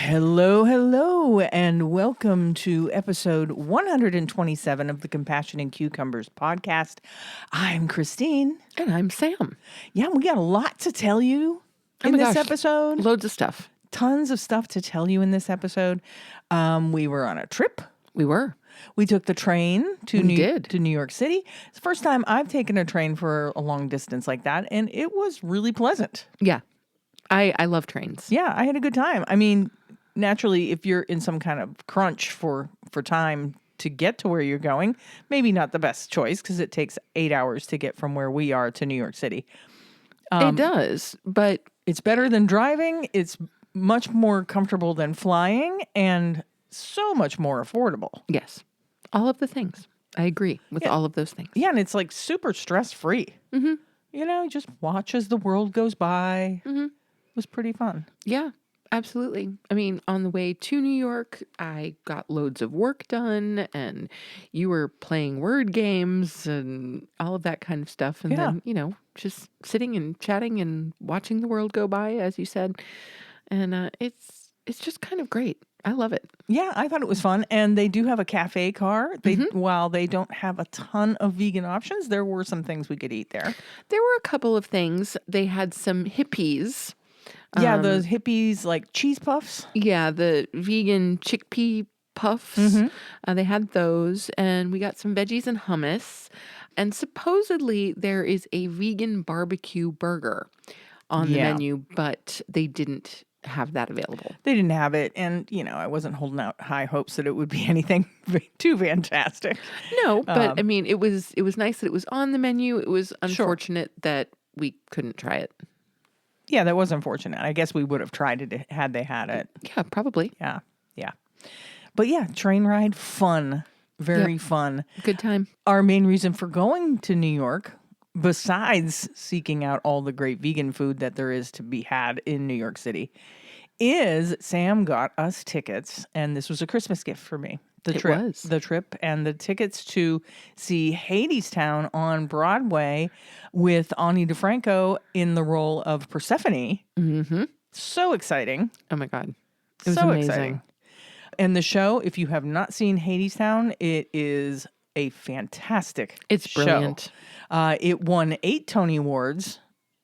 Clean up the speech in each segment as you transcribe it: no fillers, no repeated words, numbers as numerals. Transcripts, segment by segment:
Hello, hello, and welcome to episode 127 of the Compassion and Cucumbers podcast. I'm Christine. And I'm Sam. Yeah, we got a lot to tell you in this episode. Loads of stuff. Tons of stuff to tell you in this episode. We were on a trip. We were. We took the train to New York City. It's the first time I've taken a train for a long distance like that, and it was really pleasant. Yeah. I love trains. Yeah, I had a good time. I mean, naturally, if you're in some kind of crunch for time to get to where you're going, maybe not the best choice because it takes 8 hours to get from where we are to New York City. It does, but it's better than driving. It's much more comfortable than flying and so much more affordable. Yes. All of the things. I agree with all of those things. Yeah, and it's like super stress-free. Mm-hmm. You know, just watch as the world goes by. Mm-hmm. It was pretty fun. Yeah, absolutely. I mean, on the way to New York, I got loads of work done, and you were playing word games and all of that kind of stuff. And then, just sitting and chatting and watching the world go by, as you said. And it's just kind of great. I love it. Yeah, I thought it was fun. And they do have a cafe car. While they don't have a ton of vegan options, there were some things we could eat there. There were a couple of things. They had some hippies. Yeah, those hippies like cheese puffs. Yeah, the vegan chickpea puffs. Mm-hmm. They had those, and we got some veggies and hummus. And supposedly there is a vegan barbecue burger on the menu, but they didn't have that available. They didn't have it, and I wasn't holding out high hopes that it would be anything too fantastic. No, but I mean, it was nice that it was on the menu. It was unfortunate that we couldn't try it. Yeah, that was unfortunate. I guess we would have tried it had they had it. Yeah, probably. Yeah. But yeah, train ride, fun. Very fun. Good time. Our main reason for going to New York, besides seeking out all the great vegan food that there is to be had in New York City, is Sam got us tickets, and this was a Christmas gift for me. The trip and the tickets to see Hadestown on Broadway with Ani DeFranco in the role of Persephone. Mm-hmm. So exciting. Oh my God. It was so amazing. Exciting. And the show, if you have not seen Hadestown, it is a fantastic It's brilliant. Show. It won 8 Tony Awards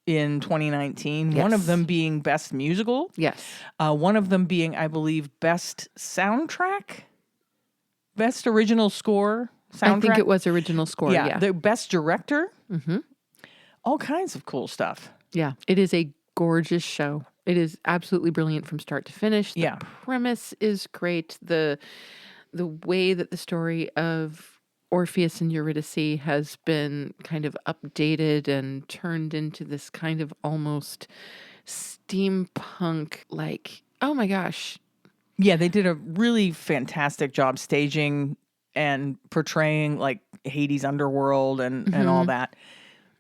in 2019, one of them being Best Musical. Yes. One of them being, I believe, Best Soundtrack. Best Original Score soundtrack. I think it was original score. Yeah. The Best Director. Mm-hmm. All kinds of cool stuff. Yeah. It is a gorgeous show. It is absolutely brilliant from start to finish. The premise is great. The way that the story of Orpheus and Eurydice has been kind of updated and turned into this kind of almost steampunk, like, oh my gosh. Yeah, they did a really fantastic job staging and portraying like Hades' underworld and all that.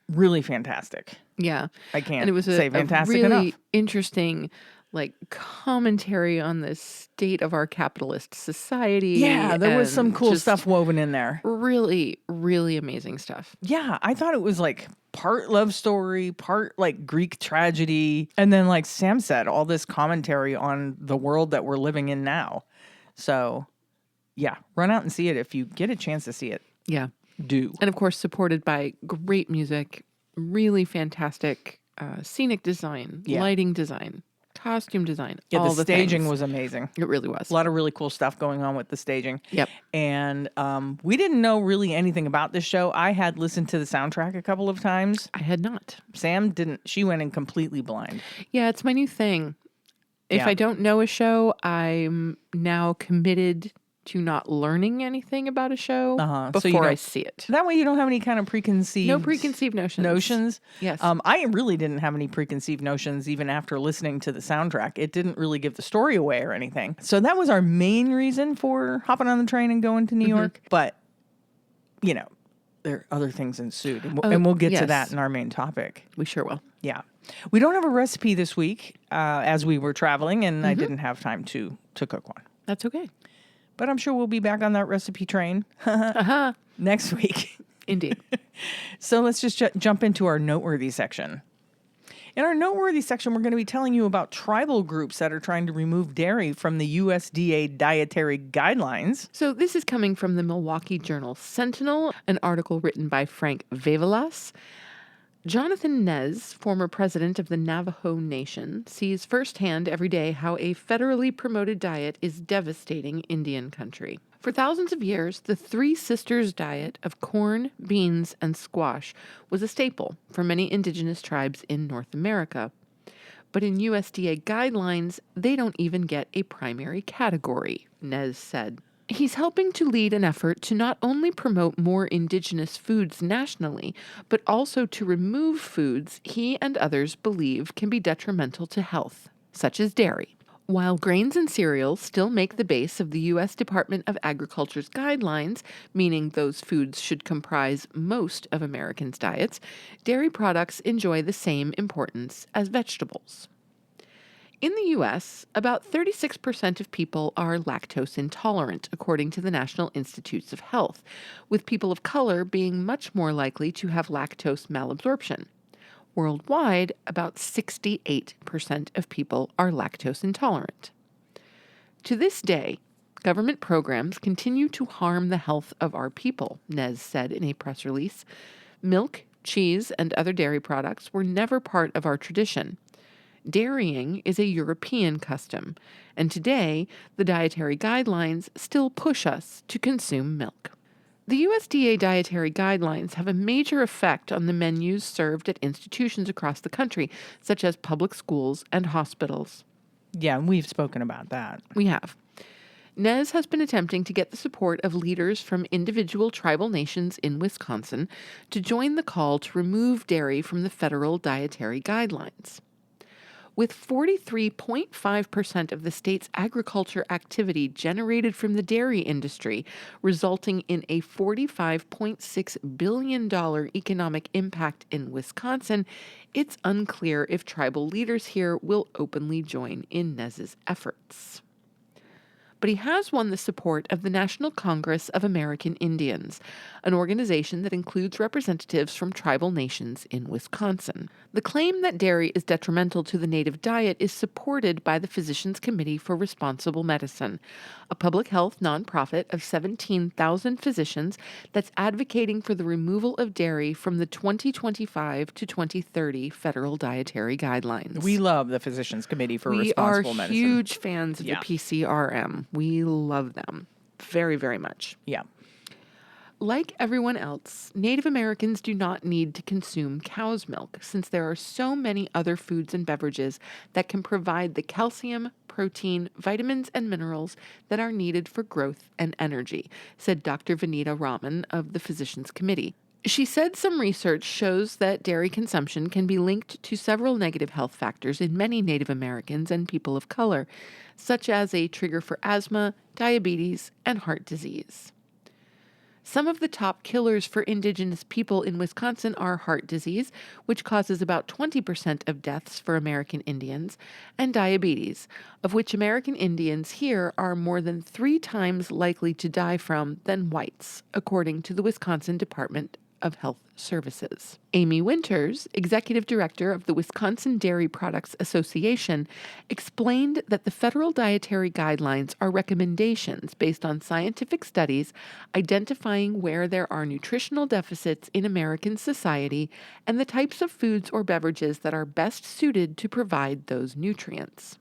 Really fantastic. Yeah. I can't and it was say fantastic a really enough. Interesting like commentary on the state of our capitalist society. Yeah, there was some cool stuff woven in there. Really, really amazing stuff. Yeah, I thought it was like part love story, part like Greek tragedy. And then like Sam said, all this commentary on the world that we're living in now. So yeah, run out and see it if you get a chance to see it. Yeah. Do. And of course, supported by great music, really fantastic scenic design, lighting design, costume design. Yeah, all the staging was amazing. It really was. A lot of really cool stuff going on with the staging. Yep. And we didn't know really anything about this show. I had listened to the soundtrack a couple of times. I had not. Sam didn't. She went in completely blind. Yeah, it's my new thing. If I don't know a show, I'm now committed to not learning anything about a show before I see it. That way you don't have any kind of preconceived... No preconceived notions. Yes. I really didn't have any preconceived notions even after listening to the soundtrack. It didn't really give the story away or anything. So that was our main reason for hopping on the train and going to New York. But, there are other things ensued. And we'll get to that in our main topic. We sure will. Yeah. We don't have a recipe this week as we were traveling, and I didn't have time to cook one. That's okay. But I'm sure we'll be back on that recipe train next week. Indeed. So let's just jump into our noteworthy section. In our noteworthy section, we're going to be telling you about tribal groups that are trying to remove dairy from the USDA dietary guidelines. So this is coming from the Milwaukee Journal Sentinel, an article written by Frank Vavelas. Jonathan Nez, former president of the Navajo Nation, sees firsthand every day how a federally promoted diet is devastating Indian country. For thousands of years, the Three Sisters diet of corn, beans, and squash was a staple for many indigenous tribes in North America. But in USDA guidelines, they don't even get a primary category, Nez said. He's helping to lead an effort to not only promote more indigenous foods nationally, but also to remove foods he and others believe can be detrimental to health, such as dairy. While grains and cereals still make the base of the U.S. Department of Agriculture's guidelines, meaning those foods should comprise most of Americans' diets, dairy products enjoy the same importance as vegetables. In the U.S., about 36% of people are lactose intolerant, according to the National Institutes of Health, with people of color being much more likely to have lactose malabsorption. Worldwide, about 68% of people are lactose intolerant. To this day, government programs continue to harm the health of our people, Nez said in a press release. Milk, cheese, and other dairy products were never part of our tradition. Dairying is a European custom, and today the dietary guidelines still push us to consume milk. The USDA dietary guidelines have a major effect on the menus served at institutions across the country, such as public schools and hospitals. Yeah, we've spoken about that. We have. Nez has been attempting to get the support of leaders from individual tribal nations in Wisconsin to join the call to remove dairy from the federal dietary guidelines. With 43.5% of the state's agriculture activity generated from the dairy industry, resulting in a $45.6 billion economic impact in Wisconsin, it's unclear if tribal leaders here will openly join in Nez's efforts. But he has won the support of the National Congress of American Indians, an organization that includes representatives from tribal nations in Wisconsin. The claim that dairy is detrimental to the native diet is supported by the Physicians Committee for Responsible Medicine, a public health nonprofit of 17,000 physicians that's advocating for the removal of dairy from the 2025 to 2030 federal dietary guidelines. We love the Physicians Committee for We Responsible are Medicine. huge fans of Yeah. the PCRM. We love them very, very much. Yeah. Like everyone else, Native Americans do not need to consume cow's milk since there are so many other foods and beverages that can provide the calcium, protein, vitamins, and minerals that are needed for growth and energy, said Dr. Vanita Raman of the Physicians Committee. She said some research shows that dairy consumption can be linked to several negative health factors in many Native Americans and people of color, such as a trigger for asthma, diabetes, and heart disease. Some of the top killers for Indigenous people in Wisconsin are heart disease, which causes about 20% of deaths for American Indians, and diabetes, of which American Indians here are more than 3 times likely to die from than whites, according to the Wisconsin Department of Health Services. Amy Winters, executive director of the Wisconsin Dairy Products Association, explained that the federal dietary guidelines are recommendations based on scientific studies identifying where there are nutritional deficits in American society and the types of foods or beverages that are best suited to provide those nutrients.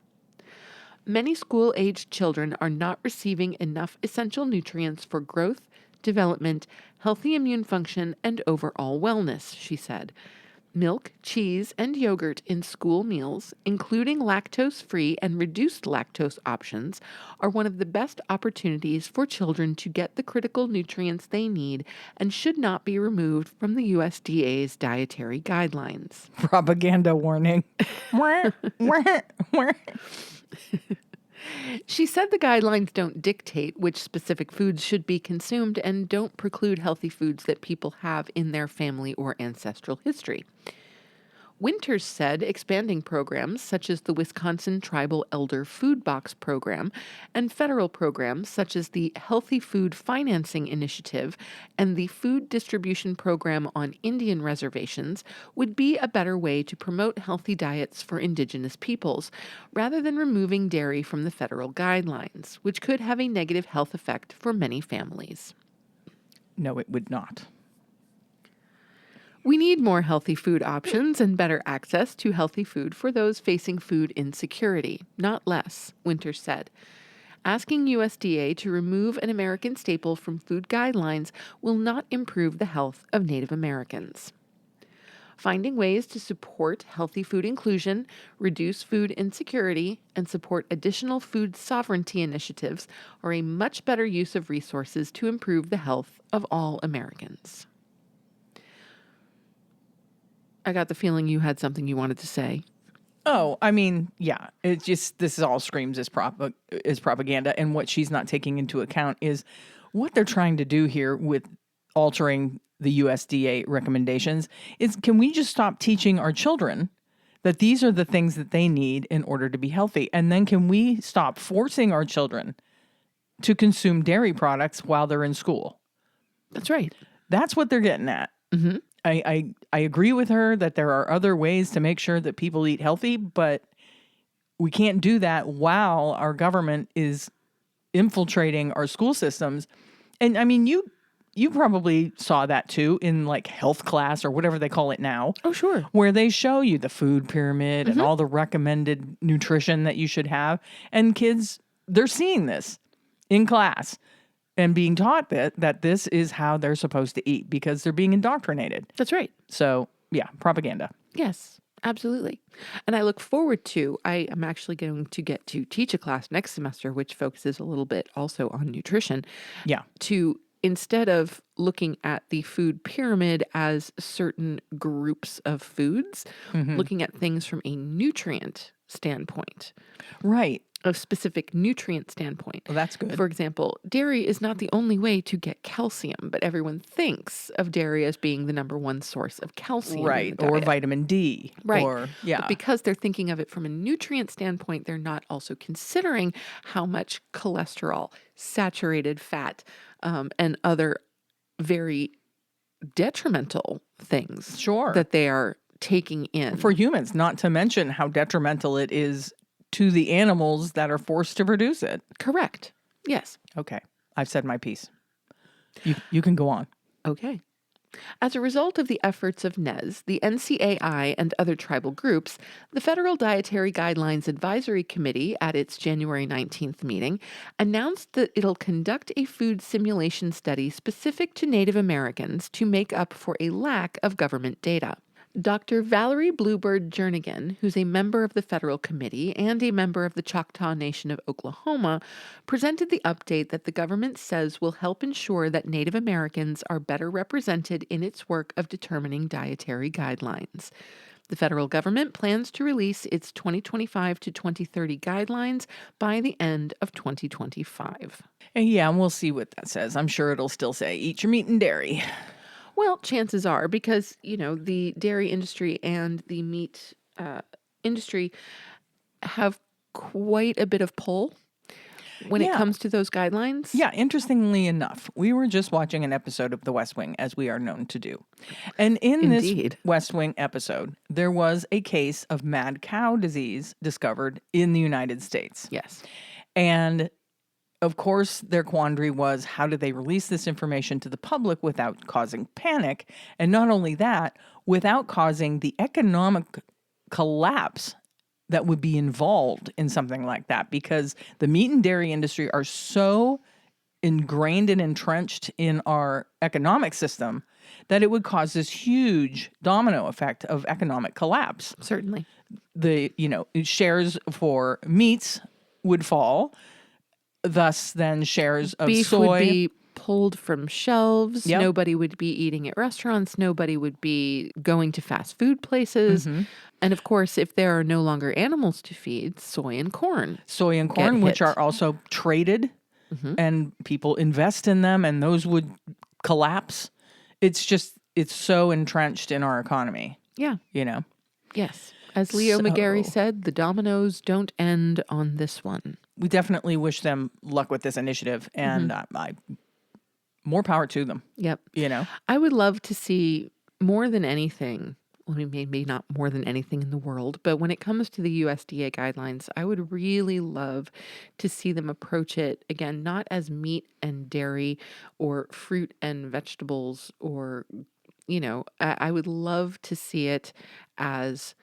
Many school-aged children are not receiving enough essential nutrients for growth, development, healthy immune function, and overall wellness, she said. Milk, cheese, and yogurt in school meals, including lactose-free and reduced lactose options, are one of the best opportunities for children to get the critical nutrients they need and should not be removed from the USDA's dietary guidelines. Propaganda warning. Wah, wah, wah. She said the guidelines don't dictate which specific foods should be consumed and don't preclude healthy foods that people have in their family or ancestral history. Winters said expanding programs such as the Wisconsin Tribal Elder Food Box Program and federal programs such as the Healthy Food Financing Initiative and the Food Distribution Program on Indian reservations would be a better way to promote healthy diets for Indigenous peoples, rather than removing dairy from the federal guidelines, which could have a negative health effect for many families. No, it would not. We need more healthy food options and better access to healthy food for those facing food insecurity, not less, Winters said. Asking USDA to remove an American staple from food guidelines will not improve the health of Native Americans. Finding ways to support healthy food inclusion, reduce food insecurity, and support additional food sovereignty initiatives are a much better use of resources to improve the health of all Americans. I got the feeling you had something you wanted to say. Oh, I mean, yeah, it's just, this all screams as propaganda. And what she's not taking into account is what they're trying to do here with altering the USDA recommendations is, can we just stop teaching our children that these are the things that they need in order to be healthy? And then can we stop forcing our children to consume dairy products while they're in school? That's right. That's what they're getting at. Mm-hmm. I agree with her that there are other ways to make sure that people eat healthy, but we can't do that while our government is infiltrating our school systems. And I mean, you probably saw that too in like health class or whatever they call it now. Oh, sure. Where they show you the food pyramid and all the recommended nutrition that you should have. And kids, they're seeing this in class and being taught that this is how they're supposed to eat because they're being indoctrinated. That's right. So, yeah, propaganda. Yes, absolutely. And I look forward to, I am actually going to get to teach a class next semester, which focuses a little bit also on nutrition. Yeah. To, instead of looking at the food pyramid as certain groups of foods, looking at things from a nutrient standpoint. Right. A specific nutrient standpoint. Well, that's good. For example, dairy is not the only way to get calcium, but everyone thinks of dairy as being the number one source of calcium. Right. In the Or diet. vitamin D. Right. Or, yeah. But because they're thinking of it from a nutrient standpoint, they're not also considering how much cholesterol, saturated fat, and other very detrimental things Sure. that they are taking in. For humans, not to mention how detrimental it is to the animals that are forced to produce it. Correct. Yes. Okay. I've said my piece. You can go on. Okay. As a result of the efforts of NES, the NCAI, and other tribal groups, the Federal Dietary Guidelines Advisory Committee, at its January 19th meeting, announced that it'll conduct a food simulation study specific to Native Americans to make up for a lack of government data. Dr. Valerie Bluebird Jernigan, who's a member of the federal committee and a member of the Choctaw Nation of Oklahoma, presented the update that the government says will help ensure that Native Americans are better represented in its work of determining dietary guidelines. The federal government plans to release its 2025 to 2030 guidelines by the end of 2025. And yeah, and we'll see what that says. I'm sure it'll still say, eat your meat and dairy. Well, chances are, because, the dairy industry and the meat industry have quite a bit of pull when it comes to those guidelines. Yeah, interestingly enough, we were just watching an episode of The West Wing, as we are known to do. And in this West Wing episode, there was a case of mad cow disease discovered in the United States. Yes. And of course, their quandary was, how do they release this information to the public without causing panic? And not only that, without causing the economic collapse that would be involved in something like that, because the meat and dairy industry are so ingrained and entrenched in our economic system that it would cause this huge domino effect of economic collapse. Certainly. The, shares for meats would fall. Thus, then shares of beef soy would be pulled from shelves. Yep. Nobody would be eating at restaurants. Nobody would be going to fast food places. And of course, if there are no longer animals to feed, soy and corn, which are also traded, and people invest in them, and those would collapse. It's so entrenched in our economy. Yeah. Yes. As Leo McGarry So said, the dominoes don't end on this one. we definitely wish them luck with this initiative, and more power to them, Yep. you know? I would love to see more than anything. Well, I mean, maybe not more than anything in the world, but when it comes to the USDA guidelines, I would really love to see them approach it again, not as meat and dairy or fruit and vegetables, or, I would love to see it as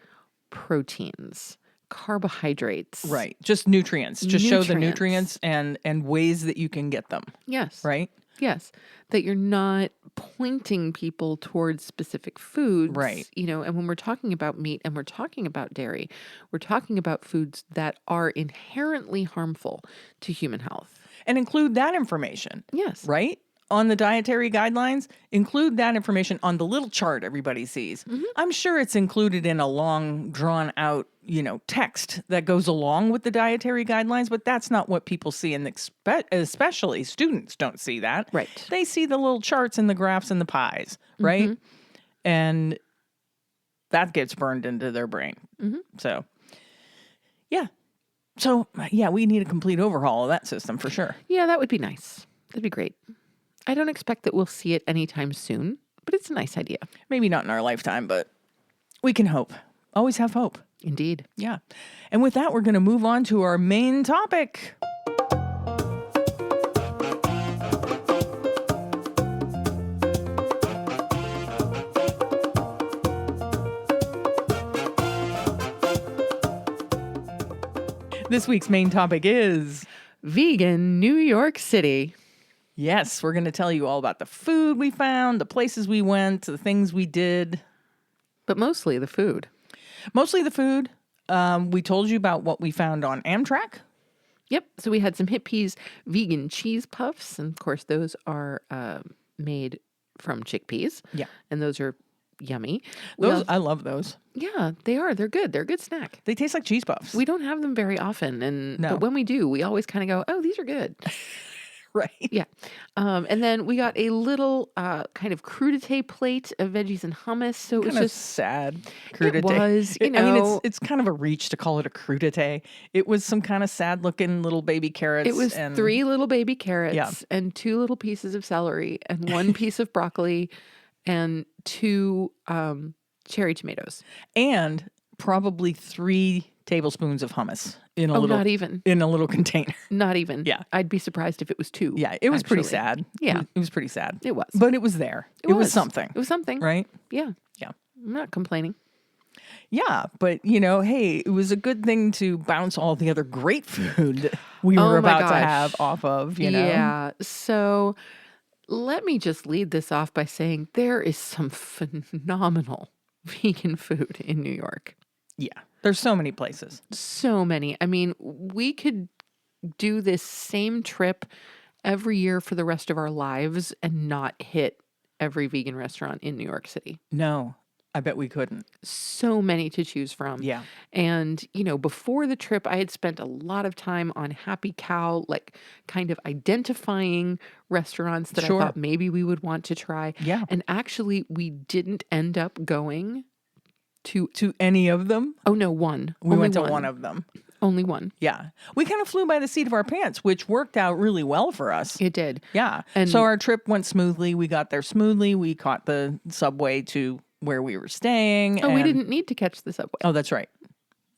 proteins, carbohydrates, Right. Just nutrients. Just show the nutrients. nutrients and ways that you can get them, Yes. right? Yes, that you're not pointing people towards specific Right. foods, and when we're talking about meat and we're talking about dairy, we're talking about foods that are inherently harmful to human health. And include that information, Yes. right? On the dietary guidelines, include that information on the little chart everybody sees. Hmm. I'm sure it's included in a long, drawn out, text that goes along with the dietary guidelines, but that's not what people see. And especially students don't see that. Right. They see the little charts and the graphs and the pies, right? Hmm. And that gets burned into their brain. Hmm. So, yeah. So, yeah, we need a complete overhaul of that system for sure. Yeah, that would be nice. That'd be great. I don't expect that we'll see it anytime soon, but it's a nice idea. Maybe not in our lifetime, but we can hope. Always have hope. Indeed. Yeah. And with that, we're going to move on to our main topic. This week's main topic is Vegan New York City. yes, we're going to tell you all about the food we found, the places we went, the things we did. But mostly the food. Mostly the food. We told you about what we found on Amtrak. Yep. So we had some Hip Peas vegan cheese puffs. And of course, those are made from chickpeas. Yeah. And those are yummy. I love those. Yeah, they are. They're good. They're a good snack. They taste like cheese puffs. We don't have them very often. No. But when we do, we always kind of go, oh, these are good. Right. Yeah. And then we got a little kind of crudité plate of veggies and hummus. So it was Kind of just sad crudité. It was, I mean, it's kind of a reach to call it a crudité. It was some kind of sad-looking little baby carrots. It was 3 little baby carrots Yeah. and 2 little pieces of celery and 1 piece of broccoli and 2 cherry tomatoes. And probably 3 tablespoons of hummus in a little Not even. in a little container. Not even. Yeah. I'd be surprised if it was 2. Yeah, it was pretty actually. sad. Yeah. It was pretty sad. It was. But it was there. It was something, It was something. right? Yeah. Yeah. I'm not complaining. Yeah, but hey, it was a good thing to bounce all the other great food that we Oh were my about to gosh. have off of, Yeah. So let me just lead this off by saying there is some phenomenal vegan food in New York. Yeah. There's so many places. So many. I mean, we could do this same trip every year for the rest of our lives and not hit every vegan restaurant in New York City. No, I bet we couldn't. So many to choose from. Yeah. And, before the trip, I had spent a lot of time on Happy Cow, like kind of identifying restaurants that Sure. I thought maybe we would want to try. Yeah. And actually, we didn't end up going to, To any of them? oh no, one. We Only went to one of them. Only one. Yeah. We kind of flew by the seat of our pants, which worked out really well for us. It did. Yeah. And- so our trip went smoothly. We got there smoothly. We caught the subway to where we were staying. Oh, we and- didn't need to catch the subway. Oh, that's right.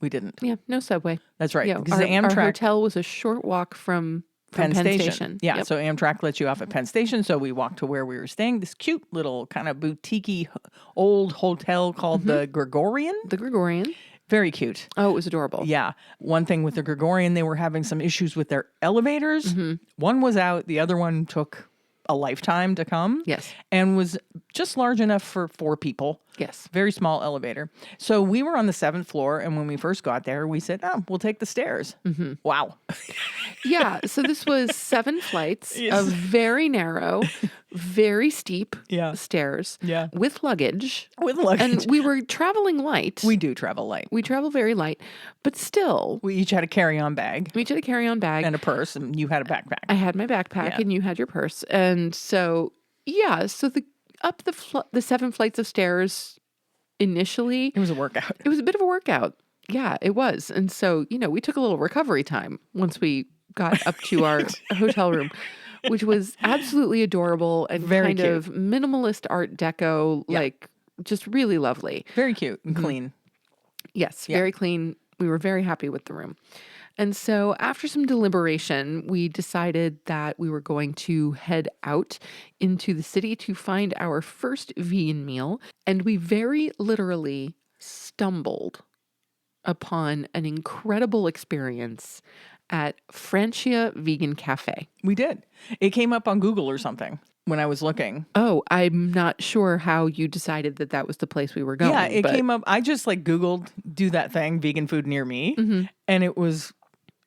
We didn't. Yeah, no subway. That's right. Yeah, Because our, the our Amtrak hotel was a short walk from Penn Station. Station. Yeah. Yep. So Amtrak lets you off at Penn Station. So we walked to where we were staying. This cute little kind of boutique old hotel called the Gregorian. The Gregorian. Very cute. Oh, it was adorable. Yeah. One thing with the Gregorian, they were having some issues with their elevators. One was out, the other one took a lifetime to come. Yes. And was just large enough for 4 people. Yes. Very small elevator. So we were on the 7th floor, and when we first got there, we said, "Oh, we'll take the stairs." Wow. Yeah. So this was 7 flights Yes. of very narrow, very steep Yeah. stairs Yeah. with luggage. With luggage. And we were traveling light. We do travel light. We travel very light, but still, We each had a carry-on bag we each had a carry-on bag. and a purse, and you had a backpack. I had my backpack Yeah. and you had your purse. And so, yeah, so the 7 flights of stairs initially. It was a workout. It was a bit of a workout. Yeah, it was. And so, we took a little recovery time once we got up to our hotel room, which was absolutely adorable and Very kind cute. of minimalist art deco, Yeah. like just really lovely. Very cute and clean. Yes, Yeah. very clean. We were very happy with the room. And so after some deliberation, we decided that we were going to head out into the city to find our first vegan meal. And we very literally stumbled upon an incredible experience at Francia Vegan Cafe. We did. It came up on Google or something when I was looking. Oh, I'm not sure how you decided that that was the place we were going. Yeah, it but came up. I just like Googled do that thing, vegan food near me. And it was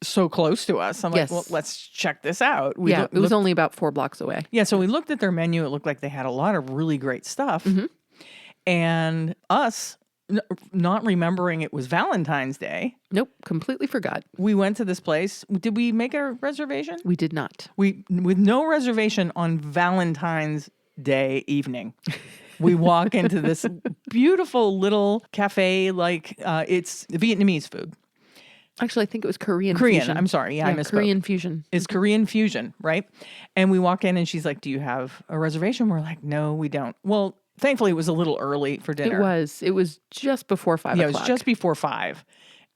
so close to us. I'm like, well, Yes. let's check this out. yeah, it was only about 4 blocks away. Yeah, so we looked at their menu. It looked like they had a lot of really great stuff. And us, not remembering it was Valentine's Day, Nope, completely forgot. we went to this place. Did we make a reservation? We did not. We, with no reservation on Valentine's Day evening, we walk into this beautiful little cafe. Like it's Vietnamese food. Actually, I think it was Korean Korean. fusion. I'm sorry. Yeah, I misspoke. Korean fusion. It's Korean fusion, right? And we walk in and she's like, do you have a reservation? We're like, no, we don't. Well, thankfully it was a little early for dinner. It was just before 5 Yeah, o'clock. it was just before 5.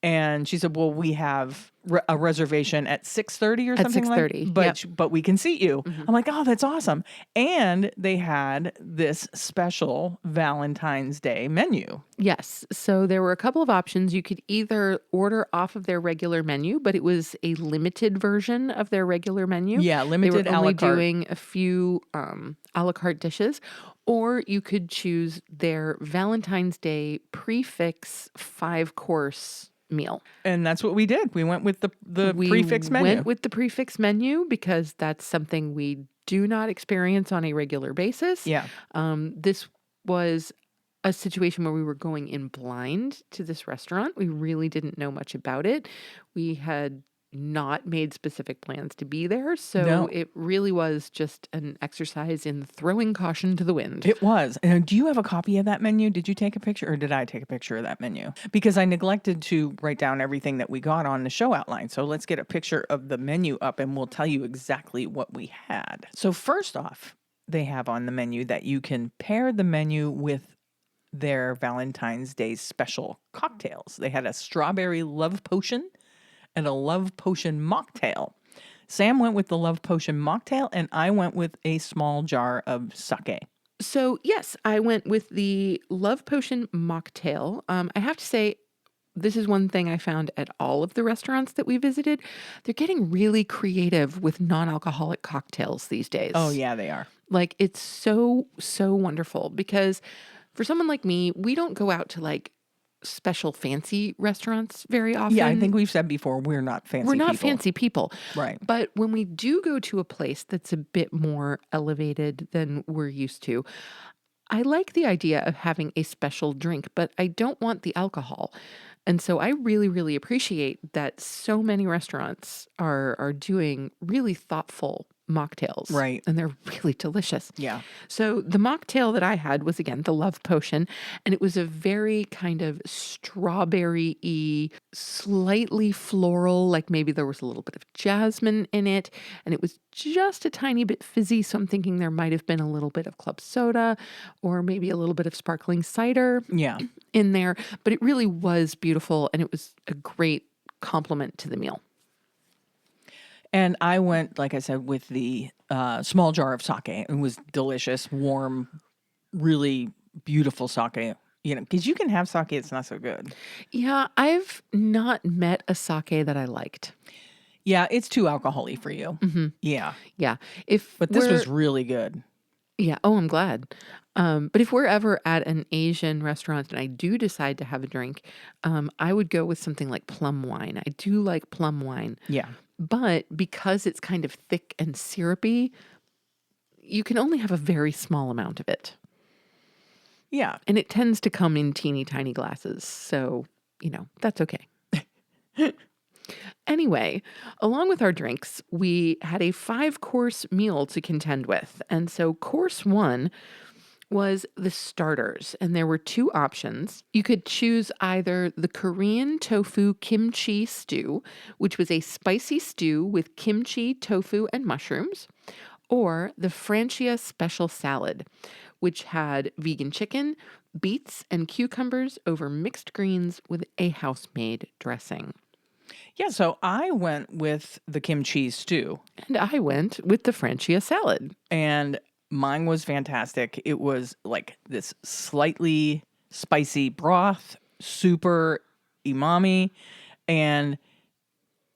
And she said, well, we have a reservation at 6:30 or At something 6:30, like but we can seat you. I'm like, oh, that's awesome. And they had this special Valentine's Day menu. Yes. So there were a couple of options. You could either order off of their regular menu, but it was a limited version of their regular menu. Yeah, They limited were a la only carte. doing a few a la carte dishes. Or you could choose their Valentine's Day prefix 5-course meal. And that's what we did. We went with the We prefix menu. went with the prefix menu because that's something we do not experience on a regular basis. Yeah. This was a situation where we were going in blind to this restaurant. We really didn't know much about it. We had not made specific plans to be there. So No. it really was just an exercise in throwing caution to the wind. It was. And do you have a copy of that menu? Did you take a picture or did I take a picture of that menu? Because I neglected to write down everything that we got on the show outline. So let's get a picture of the menu up and we'll tell you exactly what we had. So first off, they have on the menu that you can pair the menu with their Valentine's Day special cocktails. They had a strawberry love potion and a love potion mocktail. Sam went with the love potion mocktail and I went with a small jar of sake. So, yes, I went with the Love Potion mocktail. I have to say, this is one thing I found at all of the restaurants that we visited. They're getting really creative with non-alcoholic cocktails these days. Oh, yeah, they are. Like, it's so, so wonderful because for someone like me, we don't go out to like special fancy restaurants very often. Yeah, I think we've said before, we're not fancy We're not people. fancy people. Right. But when we do go to a place that's a bit more elevated than we're used to, I like the idea of having a special drink, but I don't want the alcohol. And so I really, really appreciate that so many restaurants are doing really thoughtful mocktails. Right. And they're really delicious. Yeah. So the mocktail that I had was, again, the Love Potion, and it was a very kind of strawberry-y, slightly floral, like maybe there was a little bit of jasmine in it, and it was just a tiny bit fizzy, so I'm thinking there might have been a little bit of club soda or maybe a little bit of sparkling cider Yeah. in there, but it really was beautiful, and it was a great complement to the meal. And I went, like I said, with the small jar of sake. It was delicious, warm, really beautiful sake. You know, because you can have sake that's not so good. Yeah, I've not met a sake that I liked. Yeah, it's too alcohol-y for you. Yeah. Yeah. But this was really good. Yeah. Oh, I'm glad. But if we're ever at an Asian restaurant and I do decide to have a drink, I would go with something like plum wine. I do like plum wine. Yeah. But because it's kind of thick and syrupy, you can only have a very small amount of it. Yeah. And it tends to come in teeny tiny glasses. So, that's okay. Anyway, along with our drinks, we had a 5-course meal to contend with. And so course 1 was the starters, and there were two options. You could choose either the Korean tofu kimchi stew, which was a spicy stew with kimchi, tofu, and mushrooms, or the Francia special salad, which had vegan chicken, beets, and cucumbers over mixed greens with a house-made dressing. Yeah, so I went with the kimchi stew, And I went with the Francia salad. and mine was fantastic. It was like this slightly spicy broth, super umami, and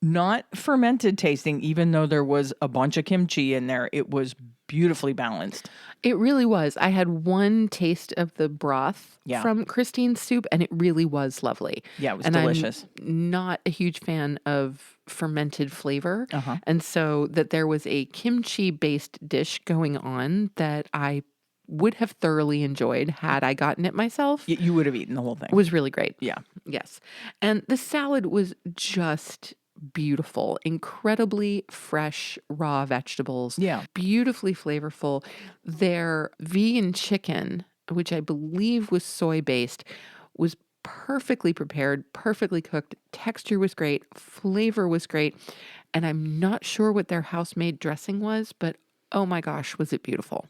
not fermented tasting, even though there was a bunch of kimchi in there. It was beautifully balanced. It really was. I had one taste of the broth Yeah. from Christine's soup, and it really was lovely. Yeah, it was And delicious. I'm not a huge fan of fermented flavor. Uh-huh. And so that there was a kimchi-based dish going on that I would have thoroughly enjoyed had I gotten it myself. You would have eaten the whole thing. Was really great. Yeah. Yes. And the salad was just beautiful, incredibly fresh, raw vegetables. Yeah. Beautifully flavorful. Their vegan chicken, which I believe was soy based, was perfectly prepared, perfectly cooked. Texture was great. Flavor was great. And I'm not sure what their house made dressing was, but oh my gosh, was it beautiful.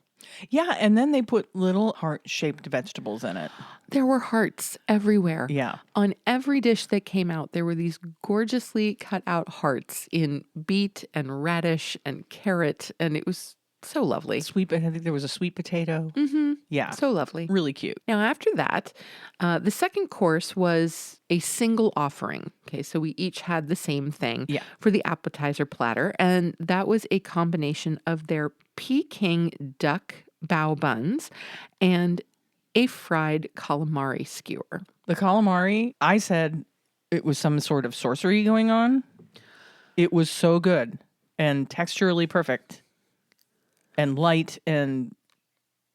Yeah, and then they put little heart-shaped vegetables in it. There were hearts everywhere. Yeah. On every dish that came out, there were these gorgeously cut out hearts in beet and radish and carrot, and it was so lovely. I think there was a sweet potato. Mm-hmm. Yeah. So lovely. Really cute. Now, after that, the second course was a single offering. Okay, so we each had the same thing for the appetizer platter, and that was a combination of their Peking duck bao buns and a fried calamari skewer. The calamari, I said it was some sort of sorcery going on. It was so good and texturally perfect and light, and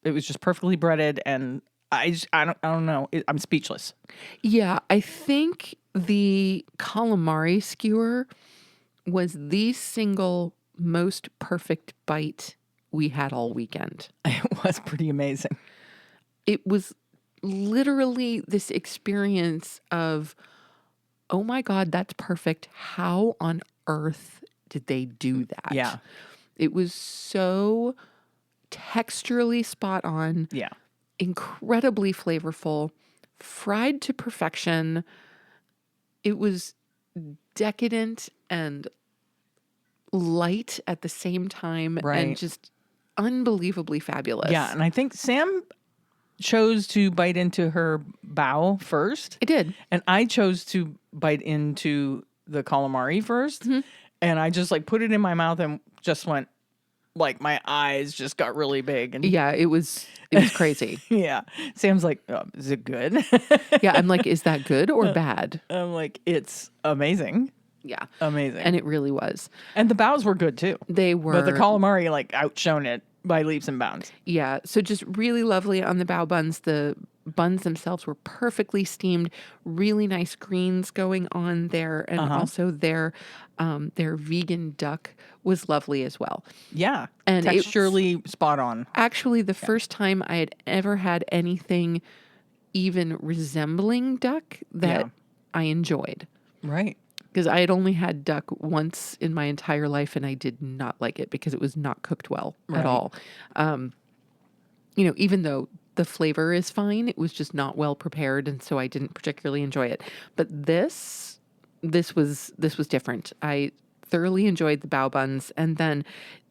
it was just perfectly breaded, and I don't know. I'm speechless. Yeah, I think the calamari skewer was the single most perfect bite we had all weekend. It was pretty amazing. It was literally this experience of, oh my God, that's perfect. How on earth did they do that? Yeah. It was so texturally spot on. Yeah. Incredibly flavorful, fried to perfection. It was decadent and light at the same time, and just unbelievably fabulous. Yeah, and I think Sam chose to bite into her bao first. I did. And I chose to bite into the calamari 1st. And I just like put it in my mouth and just went, like, my eyes just got really big. And Yeah, it was crazy. yeah. Sam's like, is it good? Yeah, I'm like, is that good or bad? I'm like, it's amazing. Yeah. Amazing. And it really was. And the baos were good too. They were. But the calamari like outshone it by leaps and bounds. Yeah. So just really lovely on the bao buns. The buns themselves were perfectly steamed, really nice greens going on there. And also their vegan duck was lovely as well. Yeah. And texturally spot on. Actually, the first time I had ever had anything even resembling duck that I enjoyed. Right. Because I had only had duck once in my entire life, and I did not like it because it was not cooked well at all. Even though the flavor is fine, it was just not well prepared, and so I didn't particularly enjoy it. But this was different. I thoroughly enjoyed the bao buns, and then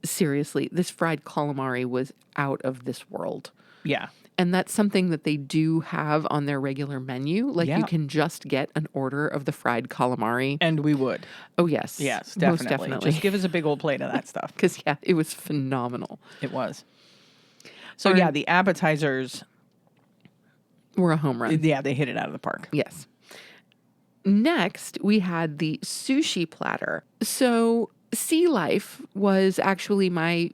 seriously, this fried calamari was out of this world. Yeah. And that's something that they do have on their regular menu. Like you can just get an order of the fried calamari. And we would. Oh, yes. Yes, definitely. Most definitely. Just give us a big old plate of that stuff. Because, yeah, it was phenomenal. It was. So, yeah, the appetizers were a home run. Yeah, they hit it out of the park. Yes. Next, we had the sushi platter. So, sea life was actually my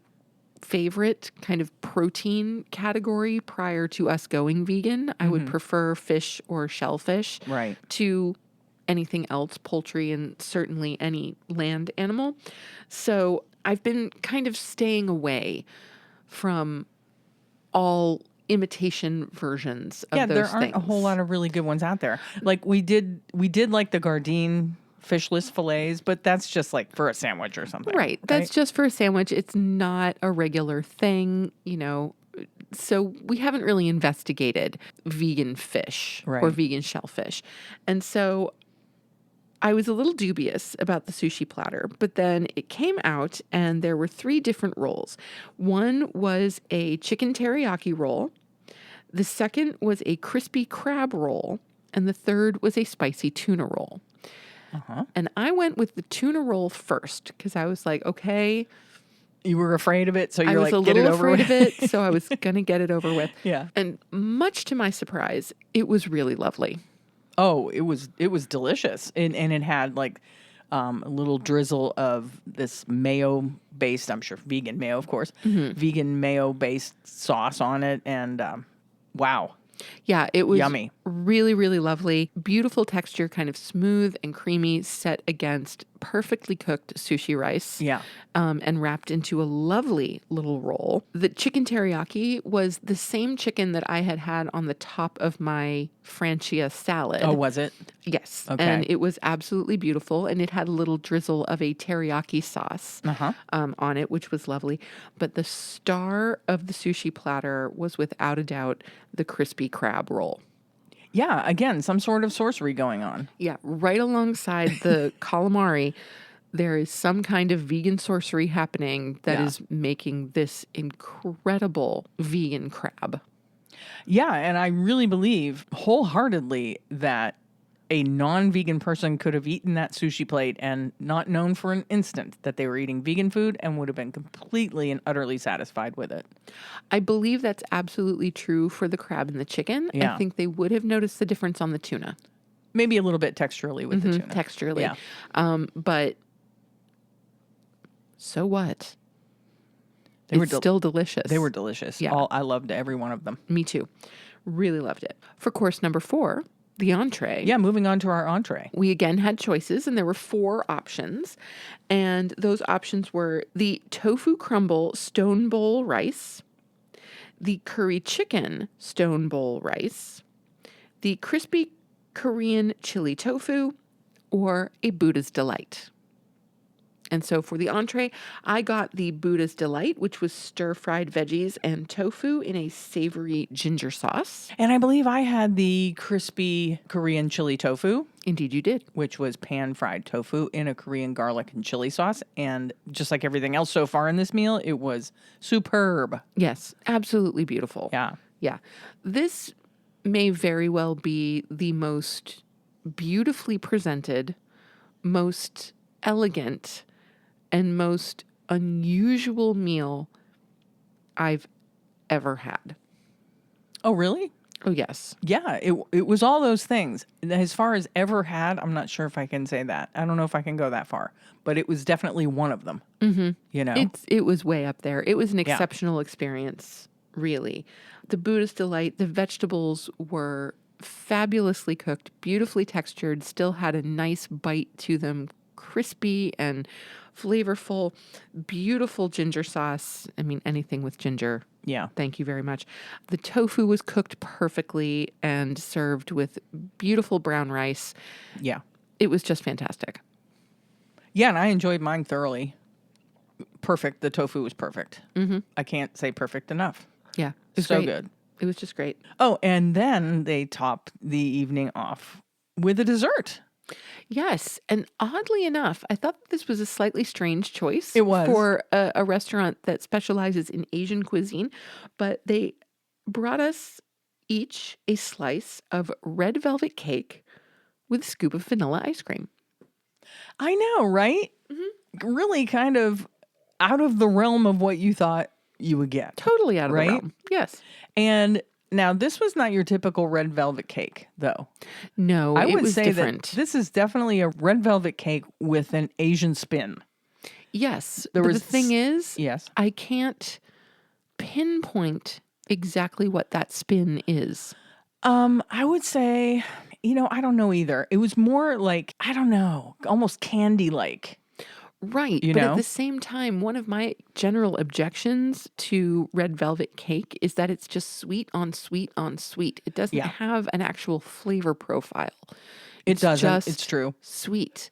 favorite kind of protein category prior to us going vegan. I would prefer fish or shellfish to anything else, poultry, and certainly any land animal. So I've been kind of staying away from all imitation versions Yeah, of there those aren't a whole things. lot of really good ones out there. Like we did like the Gardein fishless fillets, but that's just like for a sandwich or something, Right. That's right? just for a sandwich. It's not a regular thing, So we haven't really investigated vegan fish or Right. vegan shellfish. And so I was a little dubious about the sushi platter, but then it came out and there were 3 different rolls. One was a chicken teriyaki roll, the second was a crispy crab roll, and the third was a spicy tuna roll. Uh-huh. And I went with the tuna roll first because I was like, okay, You were afraid of it, so I you're was a like, get it little over afraid with. of it, so I was going to get it over with. Yeah. And much to my surprise, it was really lovely. Oh, it was delicious, and it had like a little drizzle of this mayo based, I'm sure vegan mayo, of course, vegan mayo based sauce on it, and wow, Yeah, it was yummy. really, really lovely. Beautiful texture, kind of smooth and creamy, set against perfectly cooked sushi rice. Yeah. And wrapped into a lovely little roll. The chicken teriyaki was the same chicken that I had had on the top of my Francia salad. Oh, was it? Yes. Okay. And it was absolutely beautiful. And it had a little drizzle of a teriyaki sauce Uh-huh. on it, which was lovely. But the star of the sushi platter was without a doubt the crispy crab roll. Yeah, again, some sort of sorcery going on. Yeah, right alongside the calamari, there is some kind of vegan sorcery happening that Yeah. is making this incredible vegan crab. Yeah, and I really believe wholeheartedly that a non-vegan person could have eaten that sushi plate and not known for an instant that they were eating vegan food and would have been completely and utterly satisfied with it. I believe that's absolutely true for the crab and the chicken. I Yeah. think they would have noticed the difference on the tuna, Maybe a little bit texturally with the tuna. texturally. Yeah. But so what? They were It's still delicious. They were delicious. Yeah. I loved every one of them. Me too. Really loved it. For course number 4, the entree. Yeah, moving on to our entree. We again had choices, and there were 4 options. And those options were the tofu crumble stone bowl rice, the curry chicken stone bowl rice, the crispy Korean chili tofu, or a Buddha's delight. And so for the entree, I got the Buddha's Delight, which was stir-fried veggies and tofu in a savory ginger sauce. And I believe I had the crispy Korean chili tofu, Indeed, you did. which was pan-fried tofu in a Korean garlic and chili sauce. And just like everything else so far in this meal, it was superb. Yes, absolutely beautiful. Yeah. Yeah. This may very well be the most beautifully presented, most elegant, and most unusual meal I've ever had. Oh, really? Oh, yes. Yeah, it was all those things. As far as ever had, I'm not sure if I can say that. I don't know if I can go that far, but it was definitely one of them. Mm-hmm. You know? It was way up there. It was an exceptional experience, really. The Buddha's Delight, the vegetables were fabulously cooked, beautifully textured, still had a nice bite to them, crispy and flavorful, beautiful ginger sauce. I mean, anything with ginger. Yeah. Thank you very much. The tofu was cooked perfectly and served with beautiful brown rice. Yeah. It was just fantastic. Yeah, and I enjoyed mine thoroughly. Perfect. The tofu was perfect. Mm-hmm. I can't say perfect enough. Yeah. It was So great. good. It was just great. Oh, and then they topped the evening off with a dessert. Yes. And oddly enough, I thought this was a slightly strange choice. It was. For a restaurant that specializes in Asian cuisine, but they brought us each a slice of red velvet cake with a scoop of vanilla ice cream. I know, right? Mm-hmm. Really kind of out of the realm of what you thought you would get. Totally out of Right? the realm. Yes. And now this was not your typical red velvet cake, though. No, I it would was say different. that this is definitely a red velvet cake with an Asian spin. Yes. There But was the thing is, Yes. I can't pinpoint exactly what that spin is. I would say, I don't know either. It was more like, I don't know, almost candy-like. Right. You But at know? the same time, one of my general objections to red velvet cake is that it's just sweet on sweet on sweet. It doesn't Yeah. have an actual flavor profile. It It's doesn't. It's just true. sweet.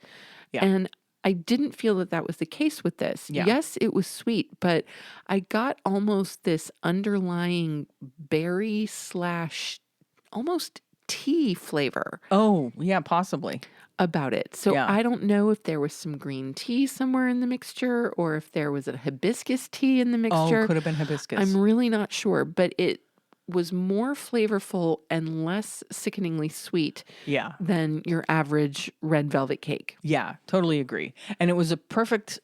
Yeah. And I didn't feel that that was the case with this. Yeah. Yes, it was sweet, but I got almost this underlying berry slash almost tea flavor Oh, yeah, possibly. about it. So Yeah. I don't know if there was some green tea somewhere in the mixture or if there was a hibiscus tea in the Oh, mixture. could have been hibiscus. I'm really not sure, but it was more flavorful and less sickeningly sweet Yeah. than your average red velvet cake. Yeah, totally agree. And it was a perfect,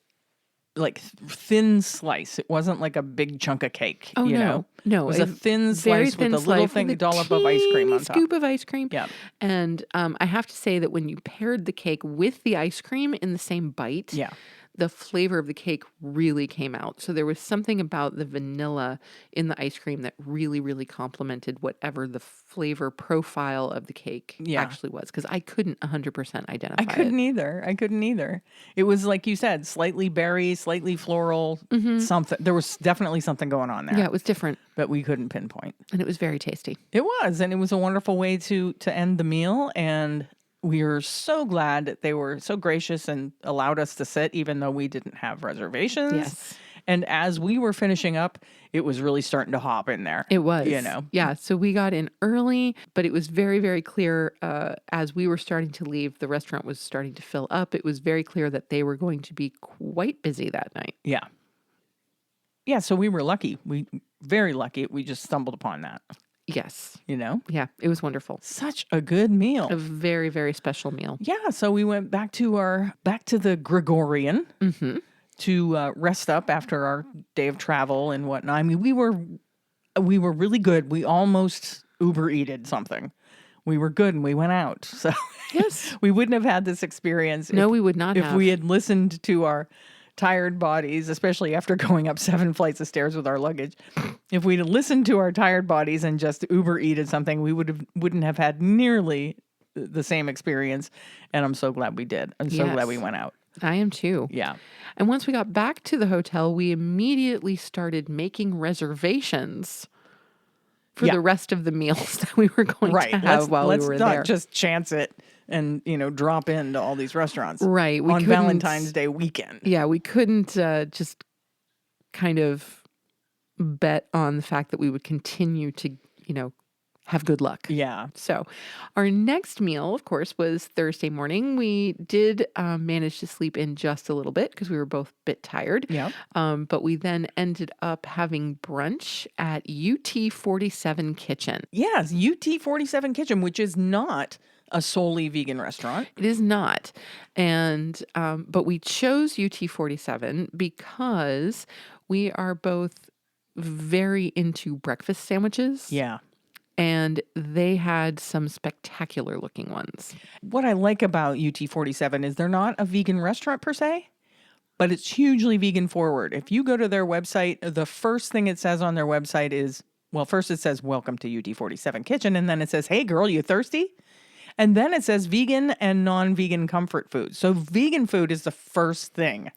like, thin slice. It wasn't like a big chunk of cake, Oh, you know? no. No, It was a thin very slice with thin a little slice with thing a dollop of ice cream teeny on top. scoop of ice cream. Yeah. And I have to say that when you paired the cake with the ice cream in the same bite, Yeah. the flavor of the cake really came out. So there was something about the vanilla in the ice cream that really, really complemented whatever the flavor profile of the cake Yeah. actually was. Because I couldn't 100% identify I couldn't it. either. I couldn't either. It was like you said, slightly berry, slightly floral, something. There was definitely something going on there. Yeah, it was different. But we couldn't pinpoint. And it was very tasty. It was, and it was a wonderful way to end the meal. And we are so glad that they were so gracious and allowed us to sit, even though we didn't have reservations. Yes. And as we were finishing up, it was really starting to hop in there. It was. You know? Yeah. So we got in early, but it was very, very clear as we were starting to leave, the restaurant was starting to fill up. It was very clear that they were going to be quite busy that night. Yeah. Yeah. So we were lucky. Very lucky. We just stumbled upon that. Yes. You know? Yeah. It was wonderful. Such a good meal. A very, very special meal. Yeah. So we went back to the Gregorian. Mm-hmm. To rest up after our day of travel and whatnot. I mean, we were really good. We almost Uber eated something. We were good and we went out. So Yes. we wouldn't have had this experience. No, we would not if have. we had listened to our tired bodies, especially after going up 7 flights of stairs with our luggage. If we'd listened to our tired bodies and just Uber eated something, we wouldn't have had nearly the same experience. And I'm so glad we did. I'm so glad we went out. I am too. Yeah. And once we got back to the hotel, we immediately started making reservations for the rest of the meals that we were going to have while we were there. Let's not just chance it and, drop into all these restaurants. Right. On Valentine's Day weekend. Yeah, we couldn't just kind of bet on the fact that we would continue to, have good luck. Yeah. So our next meal, of course, was Thursday morning. We did manage to sleep in just a little bit because we were both a bit tired. Yeah. But we then ended up having brunch at UT 47 Kitchen. Yes, UT 47 Kitchen, which is not a solely vegan restaurant. It is not. And, but we chose UT 47 because we are both very into breakfast sandwiches. Yeah. And they had some spectacular looking ones. What I like about UT 47 is they're not a vegan restaurant per se, but it's hugely vegan forward. If you go to their website, the first thing it says on their website is, well, first it says, welcome to UT 47 Kitchen. And then it says, hey girl, you thirsty? And then it says vegan and non-vegan comfort food. So vegan food is the first thing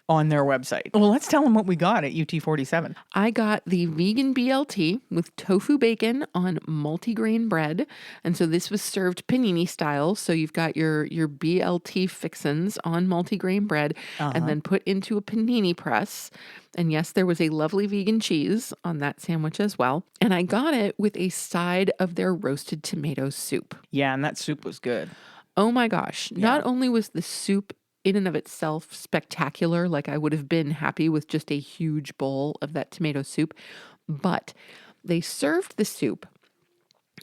on their website. Well, let's tell them what we got at UT 47. I got the vegan BLT with tofu bacon on multigrain bread. And so this was served panini style. So you've got your BLT fixins on multigrain bread and then put into a panini press. And yes, there was a lovely vegan cheese on that sandwich as well. And I got it with a side of their roasted tomato soup. Yeah, and that soup was good. Oh my gosh. Yeah. Not only was the soup in and of itself spectacular, like I would have been happy with just a huge bowl of that tomato soup, but they served the soup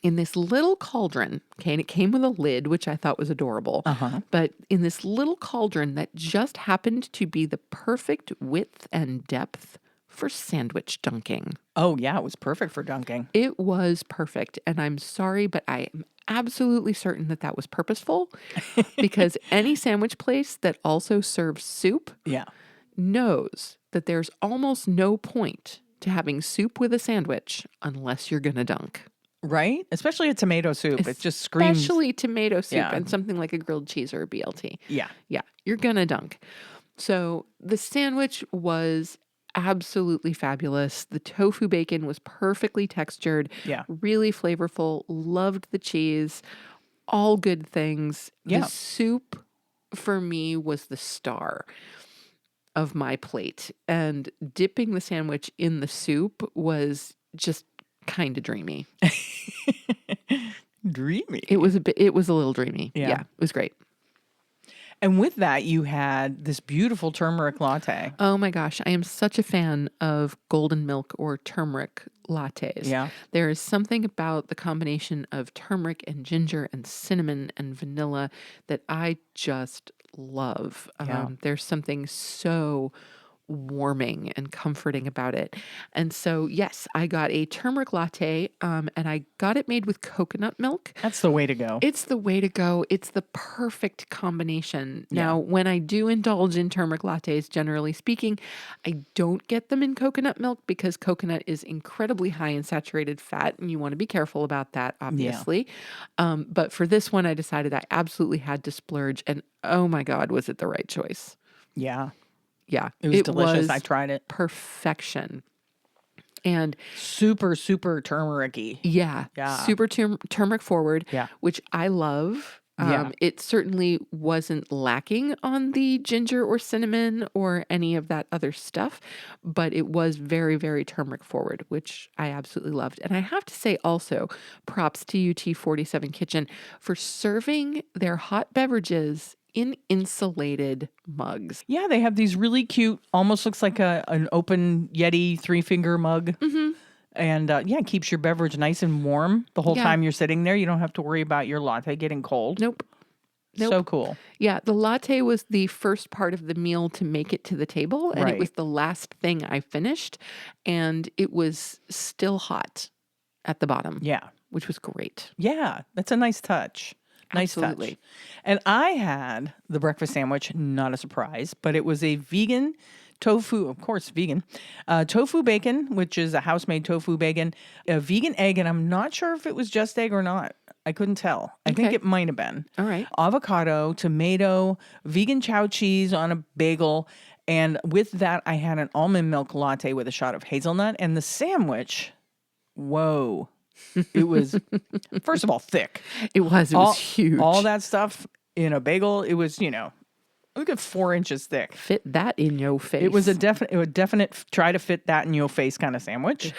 in this little cauldron, okay, and it came with a lid, which I thought was adorable, but in this little cauldron that just happened to be the perfect width and depth for sandwich dunking. Oh, yeah, it was perfect for dunking. It was perfect, and I'm sorry, but I am absolutely certain that that was purposeful because any sandwich place that also serves soup knows that there's almost no point to having soup with a sandwich unless you're going to dunk. Right? Especially a tomato soup. It just screams. Especially tomato soup and something like a grilled cheese or a BLT. Yeah. Yeah. You're going to dunk. So the sandwich was absolutely fabulous. The tofu bacon was perfectly textured, Yeah. really flavorful. Loved the cheese. All good things. The Yeah. soup for me was the star of my plate, and dipping the sandwich in the soup was just kind of dreamy. Dreamy. It was a little dreamy. Yeah. Yeah, it was great. And with that, you had this beautiful turmeric latte. Oh my gosh, I am such a fan of golden milk or turmeric lattes. Yeah. There is something about the combination of turmeric and ginger and cinnamon and vanilla that I just love. Yeah. There's something so warming and comforting about it. And so, yes, I got a turmeric latte, and I got it made with coconut milk. That's the way to go. It's the way to go. It's the perfect combination. Yeah. Now, when I do indulge in turmeric lattes, generally speaking, I don't get them in coconut milk because coconut is incredibly high in saturated fat, and you want to be careful about that, obviously. But for this one, I decided I absolutely had to splurge, and oh my God, was it the right choice? Yeah. Yeah, It was delicious. was I tried it. perfection. And Super, super turmeric-y. yeah, Yeah. super turmeric forward, Yeah. which I love. Yeah. It certainly wasn't lacking on the ginger or cinnamon or any of that other stuff, but it was very, very turmeric forward, which I absolutely loved. And I have to say also, props to UT47 Kitchen for serving their hot beverages in insulated mugs. Yeah, they have these really cute, almost looks like an open Yeti 3-finger mug. Mm-hmm. And yeah, it keeps your beverage nice and warm the whole Yeah. time you're sitting there. You don't have to worry about your latte getting cold. Nope. So cool. Yeah, the latte was the first part of the meal to make it to the table, and it was Right. the last thing I finished, and it was still hot at the bottom, Yeah. which was great. Yeah. That's a nice touch. Nice Absolutely. touch. And I had the breakfast sandwich, not a surprise, but it was a vegan tofu, of course, vegan, tofu bacon, which is a house-made tofu bacon, a vegan egg, and I'm not sure if it was just egg or not. I couldn't tell. I think Okay. it might have been. All right. Avocado, tomato, vegan chow cheese on a bagel. And with that, I had an almond milk latte with a shot of hazelnut. And the sandwich, whoa. It was, first of all, thick. It was huge. All that stuff in a bagel, it was, look at 4 inches thick. Fit that in your face. It was a definite try to fit that in your face kind of sandwich.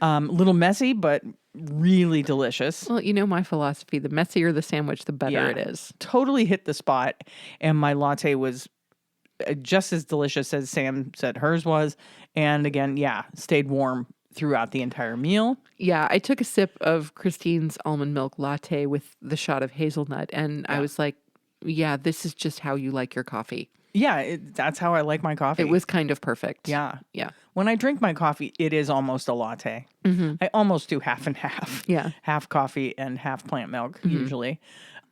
Little messy, but really delicious. Well, you know my philosophy, the messier the sandwich, the better Yeah. it is. Totally hit the spot. And my latte was just as delicious as Sam said hers was. And again, yeah, stayed warm throughout the entire meal. Yeah, I took a sip of Christine's almond milk latte with the shot of hazelnut, and I was like, yeah, this is just how you like your coffee. Yeah, that's how I like my coffee. It was kind of perfect. Yeah. Yeah. When I drink my coffee, it is almost a latte. I almost do half and half. Yeah. Half coffee and half plant milk, usually.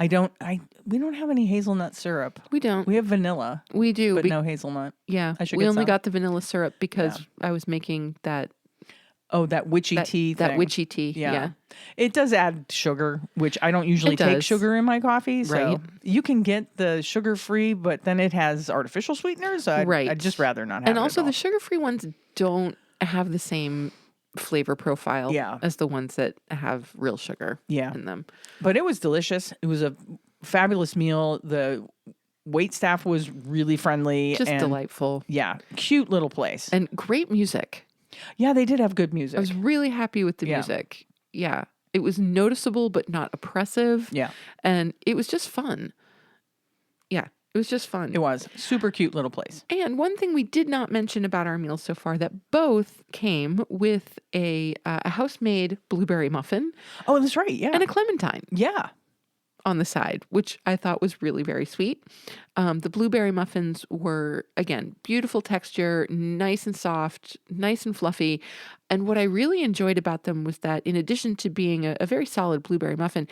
We don't have any hazelnut syrup. We don't. We have vanilla, We do. but no hazelnut. Yeah. I should We get only some. got the vanilla syrup because I was making that Oh, that witchy tea thing. that witchy tea. Yeah. It does add sugar, which I don't usually It take does. sugar in my coffee. So Right. you can get the sugar free, but then it has artificial sweeteners. So Right. I'd just rather not have And it also at all. the sugar-free ones don't have the same flavor profile Yeah. as the ones that have real sugar Yeah. in them. But it was delicious. It was a fabulous meal. The wait staff was really friendly. Just and, delightful. Yeah. Cute little place. And great music. Yeah, they did have good music. I was really happy with the Yeah. music. Yeah. It was noticeable but not oppressive. Yeah. And it was just fun. Yeah. It was just fun. It was. Super cute little place. And one thing we did not mention about our meals so far that both came with a house-made blueberry muffin Oh, that's right. Yeah. and a clementine Yeah. on the side, which I thought was really very sweet. The blueberry muffins were, again, beautiful texture, nice and soft, nice and fluffy. And what I really enjoyed about them was that in addition to being a very solid blueberry muffin,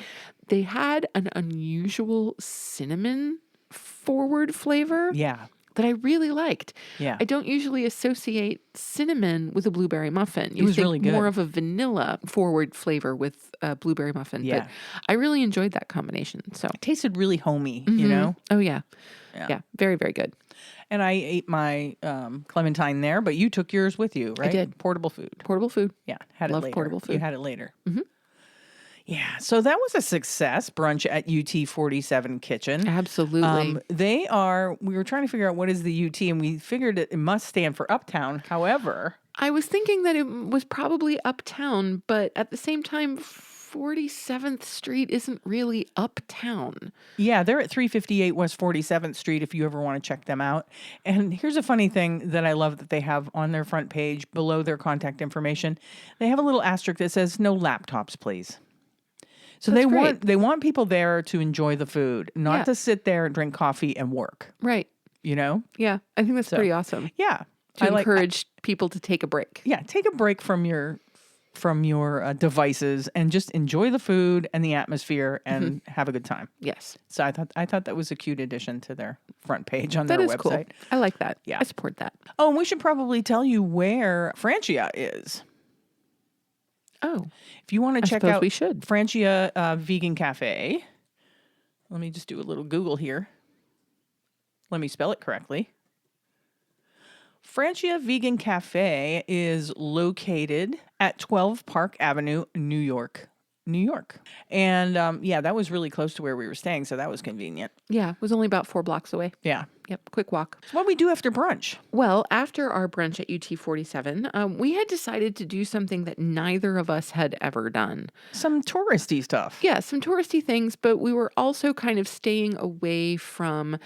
they had an unusual cinnamon forward flavor. Yeah. that I really liked. Yeah. I don't usually associate cinnamon with a blueberry muffin. You was think really good. more of a vanilla forward flavor with a blueberry muffin, Yeah. but I really enjoyed that combination. So, It tasted really homey, you know? oh yeah. Yeah. Yeah. Very, very good. And I ate my clementine there, but you took yours with you, right? did. Portable food. Portable food. Yeah. Had it Love later. portable food. You had it later. Yeah. So that was a success brunch at UT 47 Kitchen. Absolutely. We were trying to figure out what is the UT, and we figured it must stand for Uptown. However, I was thinking that it was probably uptown, but at the same time, 47th Street isn't really uptown. yeah, they're at 358 West 47th Street if you ever want to check them out. And here's a funny thing that I love that they have on their front page below their contact information. They have a little asterisk that says no laptops, please. So That's great. they want people there to enjoy the food, not Yeah. to sit there and drink coffee and work, Right. you know? Yeah. I think that's pretty awesome Yeah. to encourage people to take a break. Yeah, take a break from your devices and just enjoy the food and the atmosphere and have a good time. Yes. So I thought that was a cute addition to their front page on That their is cool. website. I like that. Yeah. I support that. Oh, and we should probably tell you where Francia is. Oh, If you want to check suppose out we should. Francia Vegan Cafe, let me just do a little Google here. Let me spell it correctly. Francia Vegan Cafe is located at 12 Park Avenue, New York. And that was really close to where we were staying, so that was convenient. Yeah. It was only about 4 blocks away. Yeah. Yep. Quick walk. So what do we do after brunch? Well, after our brunch at UT 47, we had decided to do something that neither of us had ever done. Some touristy stuff. Yeah, some touristy things, but we were also kind of staying away from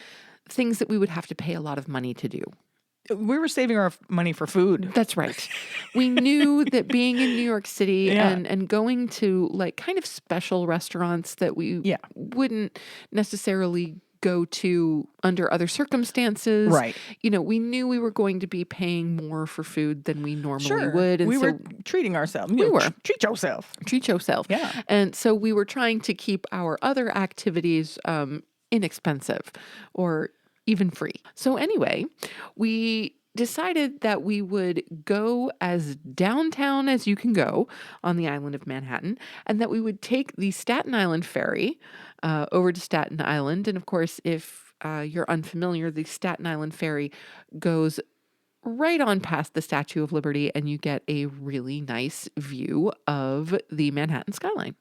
things that we would have to pay a lot of money to do. We were saving our money for food. That's right. We knew that being in New York City Yeah. and going to like kind of special restaurants that we wouldn't necessarily go to under other circumstances. Right. You know, we knew we were going to be paying more for food than we normally would. And we so were treating ourselves. We were. Treat yourself. treat yourself. Yeah. And so we were trying to keep our other activities inexpensive or even free. So anyway, we decided that we would go as downtown as you can go on the island of Manhattan, and that we would take the Staten Island ferry over to Staten Island. And of course, if you're unfamiliar, the Staten Island ferry goes right on past the Statue of Liberty, and you get a really nice view of the Manhattan skyline.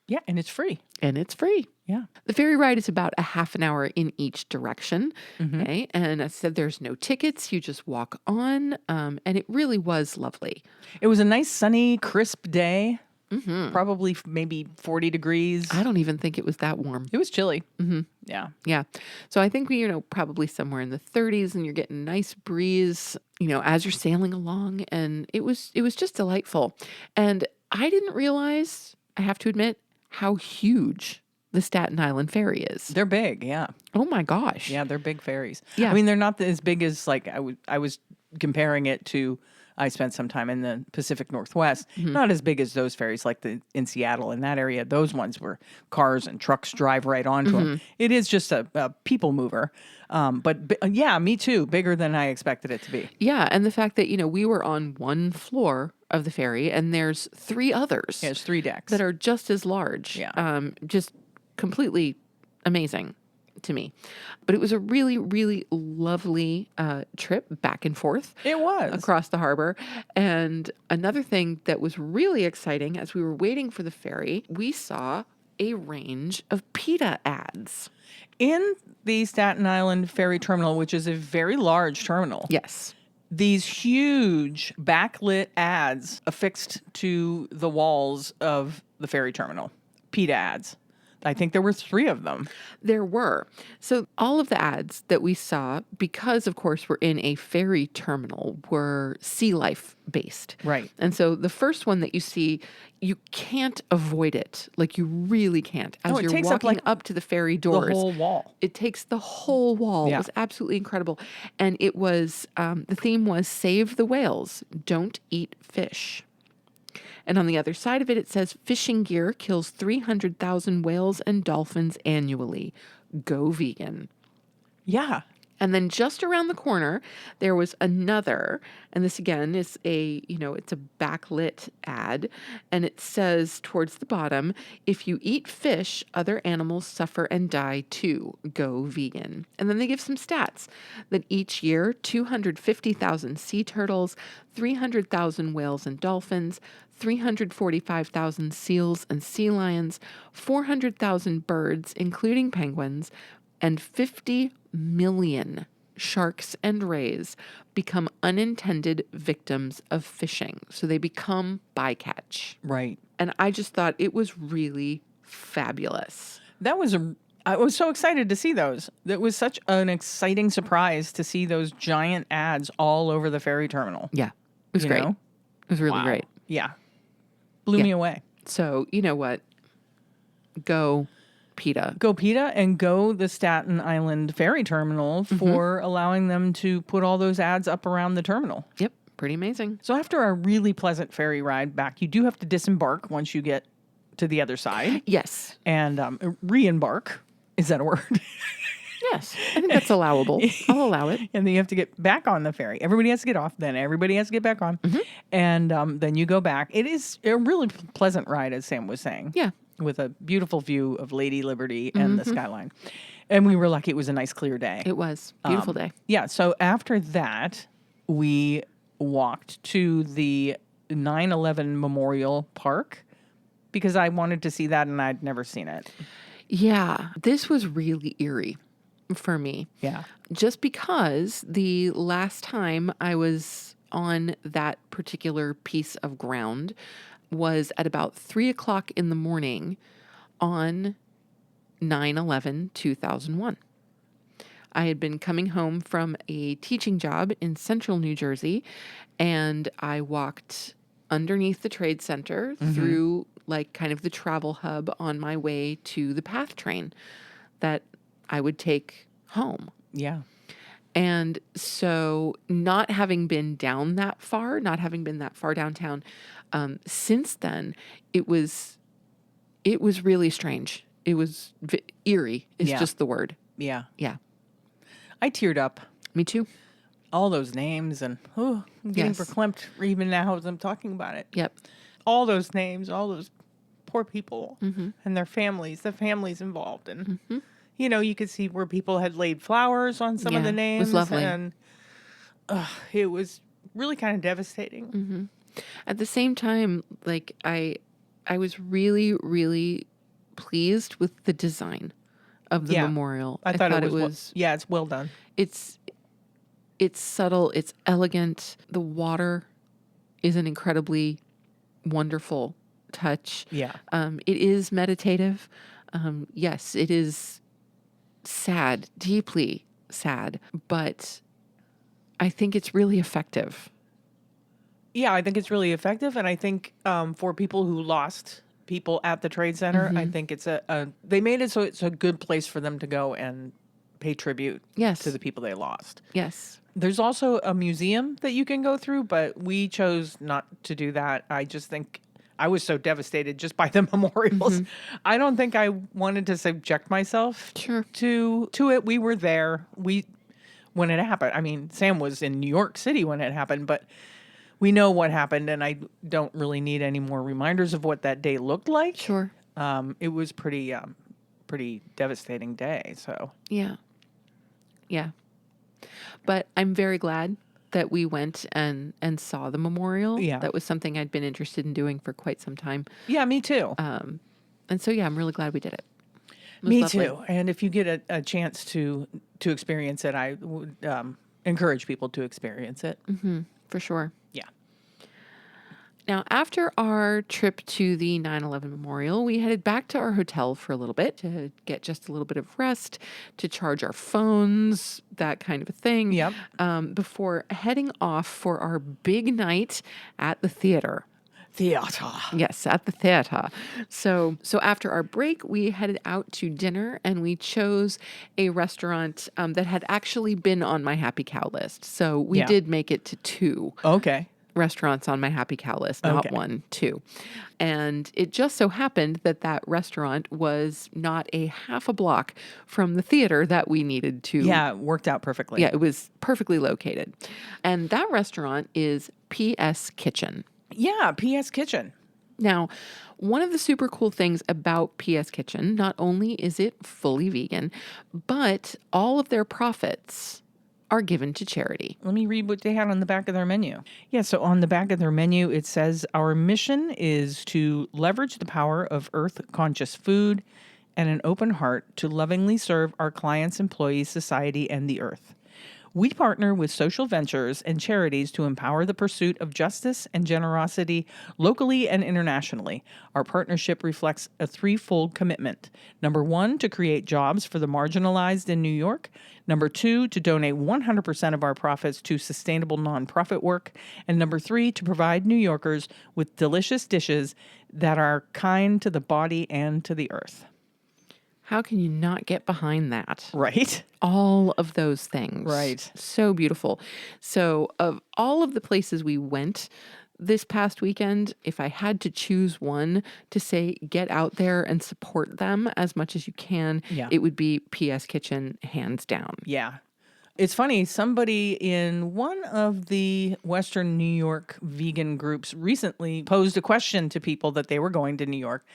Yeah, and it's free. And it's free. Yeah. The ferry ride is about a half an hour in each direction. Okay. And as I said, there's no tickets. You just walk on. And it really was lovely. It was a nice, sunny, crisp day. Probably maybe 40 degrees. I don't even think it was that warm. It was chilly. Yeah. Yeah. So I think we, probably somewhere in the 30s, and you're getting a nice breeze, as you're sailing along. And it was just delightful. And I didn't realize, I have to admit, how huge the Staten Island ferry is. They're big, yeah. Oh my gosh. Yeah, they're big ferries. Yeah. I mean, they're not as big as, like, I was comparing it to, I spent some time in the Pacific Northwest. Not as big as those ferries, like in Seattle, in that area. Those ones where cars and trucks drive right onto them. It is just a people mover. Yeah, me too. Bigger than I expected it to be. Yeah. And the fact that, we were on one floor of the ferry, and there's 3 others. Yeah, it's 3 decks. That are just as large. Yeah. Just completely amazing to me. But it was a really, really lovely trip back and forth. It was. Across the harbor. And another thing that was really exciting, as we were waiting for the ferry, we saw a range of PETA ads. In the Staten Island Ferry Terminal, which is a very large terminal. Yes. These huge backlit ads affixed to the walls of the ferry terminal. PETA ads. I think there were 3 of them. There were. So all of the ads that we saw, because of course we're in a ferry terminal, were sea life based. Right. And so the first one that you see, you can't avoid it. Like you really can't. As No, it you're takes walking up, up to the ferry doors. The whole wall. It takes the whole wall. Yeah. It was absolutely incredible. And it was, the theme was Save the Whales, Don't Eat Fish. And on the other side of it, it says fishing gear kills 300,000 whales and dolphins annually. Go vegan. Yeah. And then just around the corner, there was another, and this again is it's a backlit ad, and it says towards the bottom, if you eat fish, other animals suffer and die too. Go vegan. And then they give some stats that each year, 250,000 sea turtles, 300,000 whales and dolphins, 345,000 seals and sea lions, 400,000 birds, including penguins, and 50 million sharks and rays become unintended victims of fishing. So they become bycatch. Right. And I just thought it was really fabulous. I was so excited to see those. That was such an exciting surprise to see those giant ads all over the ferry terminal. Yeah. It was You great. know? It was really Wow. great. Yeah. Blew me away. So, you know what? Go PETA. Go PETA and go the Staten Island ferry terminal for allowing them to put all those ads up around the terminal. Yep. Pretty amazing. So after a really pleasant ferry ride back, you do have to disembark once you get to the other side Yes. and re-embark. Is that a word? Yes. I think that's allowable. I'll allow it. And then you have to get back on the ferry. Everybody has to get off. Then everybody has to get back on. And then you go back. It is a really pleasant ride, as Sam was saying. Yeah. With a beautiful view of Lady Liberty and the skyline. And we were lucky it was a nice clear day. It was. Beautiful day. Yeah. So after that, we walked to the 9/11 Memorial Park because I wanted to see that and I'd never seen it. Yeah. This was really eerie for me. Yeah. Just because the last time I was on that particular piece of ground was at about 3:00 in the morning on 9/11/2001. I had been coming home from a teaching job in central New Jersey, and I walked underneath the Trade Center through like kind of the travel hub on my way to the PATH train that I would take home. Yeah. And so not having been down that far, not having been that far downtown, since then, it was really strange. It was eerie is just the word. Yeah. Yeah. I teared up. Me too. All those names and I'm getting Yes. verklempt even now as I'm talking about it. Yep. All those names, all those poor people and their families, the families involved. And, you could see where people had laid flowers on some of Yeah, the it names. was lovely. And it was really kind of devastating. At the same time, like I was really, really pleased with the design of the Yeah. memorial. I thought it was it's well done. It's subtle, it's elegant. The water is an incredibly wonderful touch. Yeah. It is meditative. Yes, it is sad, deeply sad, but I think it's really effective. Yeah, I think it's really effective. And I think for people who lost people at the Trade Center, I think it's they made it so it's a good place for them to go and pay tribute Yes. to the people they lost. Yes. There's also a museum that you can go through, but we chose not to do that. I just think I was so devastated just by the memorials. I don't think I wanted to subject myself Sure. to it. We were there. When it happened. I mean, Sam was in New York City when it happened, but we know what happened, and I don't really need any more reminders of what that day looked like. Sure. It was pretty devastating day. So Yeah. Yeah. But I'm very glad that we went and saw the memorial. Yeah. That was something I'd been interested in doing for quite some time. yeah, me too. And so, yeah, I'm really glad we did it. It was Me lovely. too. And if you get a chance to experience it, I would encourage people to experience it. For sure. Yeah. Now, after our trip to the 9/11 memorial, we headed back to our hotel for a little bit to get just a little bit of rest, to charge our phones, that kind of a thing. Yep. Before heading off for our big night at the theater. Theater. Yes, at the theater. So after our break, we headed out to dinner, and we chose a restaurant that had actually been on my Happy Cow list. So we Yeah. did make it to two. Okay. restaurants on my Happy Cow list, not Okay. one, two. And it just so happened that that restaurant was not a half a block from the theater that we needed to. Yeah, it worked out perfectly. Yeah, it was perfectly located. And that restaurant is PS Kitchen. Yeah, PS Kitchen. Now, one of the super cool things about PS Kitchen, not only is it fully vegan, but all of their profits are given to charity. Let me read what they had on the back of their menu. Yeah, so on the back of their menu, it says, "Our mission is to leverage the power of earth-conscious food and an open heart to lovingly serve our clients, employees, society, and the earth. We partner with social ventures and charities to empower the pursuit of justice and generosity locally and internationally. Our partnership reflects a threefold commitment. Number one, to create jobs for the marginalized in New York. Number two, to donate 100% of our profits to sustainable nonprofit work. And number three, to provide New Yorkers with delicious dishes that are kind to the body and to the earth." How can you not get behind that? Right? All of those things. Right. So beautiful. So, of all of the places we went this past weekend, if I had to choose one to say get out there and support them as much as you can, Yeah. it would be PS Kitchen, hands down. Yeah. It's funny, somebody in one of the Western New York vegan groups recently posed a question to people that they were going to New York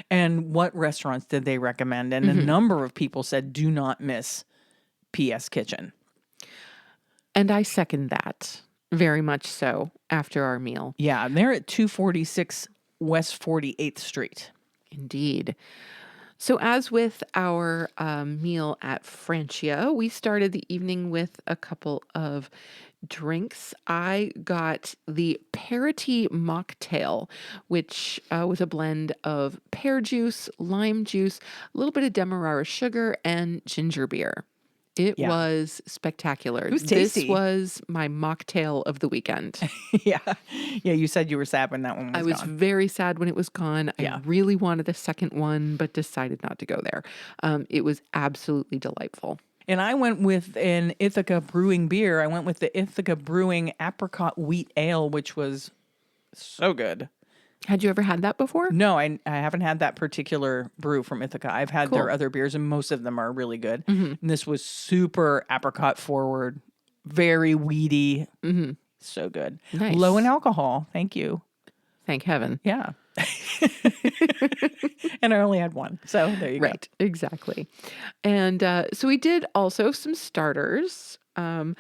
and what restaurants did they recommend. And a number of people said, do not miss PS Kitchen. And I second that very much so after our meal. Yeah, they're at 246 West 48th Street. Indeed. So, as with our meal at Francia, we started the evening with a couple of drinks. I got the Parity Mocktail, which was a blend of pear juice, lime juice, a little bit of Demerara sugar, and ginger beer. It Yeah. was spectacular. It was tasty. This was my mocktail of the weekend. Yeah. Yeah, you said you were sad when that one was I was gone. very sad when it was gone. Yeah. I really wanted a second one, but decided not to go there. It was absolutely delightful. And I went with an Ithaca Brewing beer. I went with the Ithaca Brewing Apricot Wheat Ale, which was so good. Had you ever had that before? No, I haven't had that particular brew from Ithaca. I've had their Cool. other beers, and most of them are really good. And this was super apricot forward, very weedy. So good. Nice. Low in alcohol. Thank you. Thank heaven. Yeah. And I only had one. So there you go. Right, exactly. And so we did also some starters. I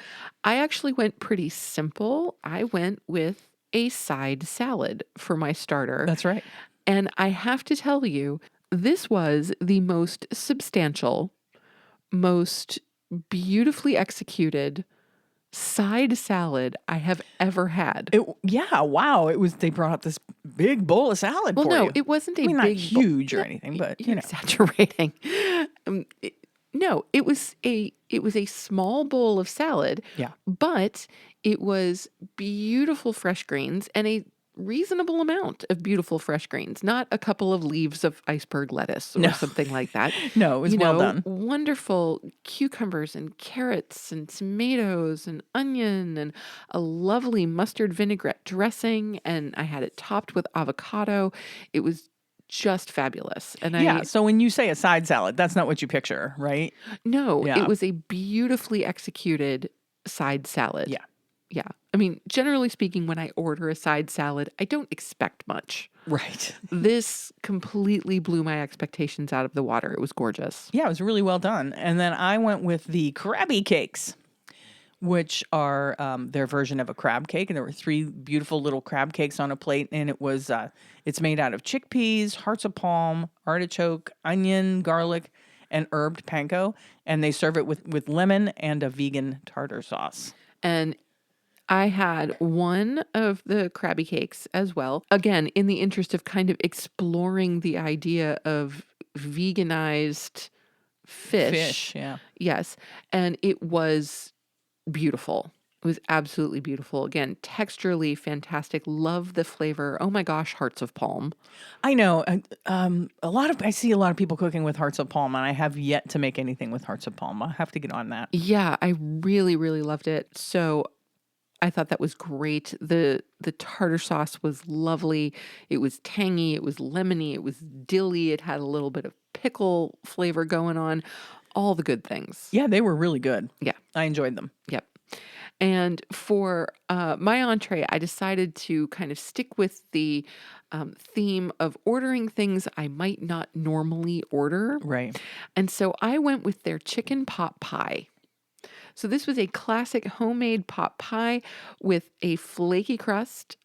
actually went pretty simple. I went with a side salad for my starter. That's right. And I have to tell you, this was the most substantial, most beautifully executed side salad I have ever had. Yeah, wow. It was, they brought out this big bowl of salad Well, for no, you. it wasn't a I mean, not big huge or anything, but you're you know. exaggerating. No, it was a small bowl of salad. Yeah. But it was beautiful fresh greens and a reasonable amount of beautiful fresh greens, not a couple of leaves of iceberg lettuce or No. something like that. No, it was well done. Wonderful cucumbers and carrots and tomatoes and onion and a lovely mustard vinaigrette dressing. And I had it topped with avocado. It was just fabulous. And Yeah. So when you say a side salad, that's not what you picture, right? Yeah. it was a beautifully executed side salad. Yeah. Yeah. I mean, generally speaking, when I order a side salad, I don't expect much. Right. This completely blew my expectations out of the water. It was gorgeous. Yeah, it was really well done. And then I went with the Krabby Cakes, which are their version of a crab cake. And there were 3 beautiful little crab cakes on a plate. And it was, it's made out of chickpeas, hearts of palm, artichoke, onion, garlic, and herbed panko. And they serve it with lemon and a vegan tartar sauce. And I had one of the Krabby Cakes as well. Again, in the interest of kind of exploring the idea of veganized fish. Yeah. Yes. And it was beautiful. It was absolutely beautiful. Again, texturally fantastic. Love the flavor. Oh my gosh, hearts of palm. I know. I see a lot of people cooking with hearts of palm, and I have yet to make anything with hearts of palm. I'll have to get on that. Yeah, I really, really loved it. So I thought that was great. The tartar sauce was lovely. It was tangy, it was lemony, it was dilly, it had a little bit of pickle flavor going on. All the good things. Yeah, they were really good. Yeah. I enjoyed them. Yep. And for my entree, I decided to kind of stick with the theme of ordering things I might not normally order. Right. And so I went with their chicken pot pie. So this was a classic homemade pot pie with a flaky crust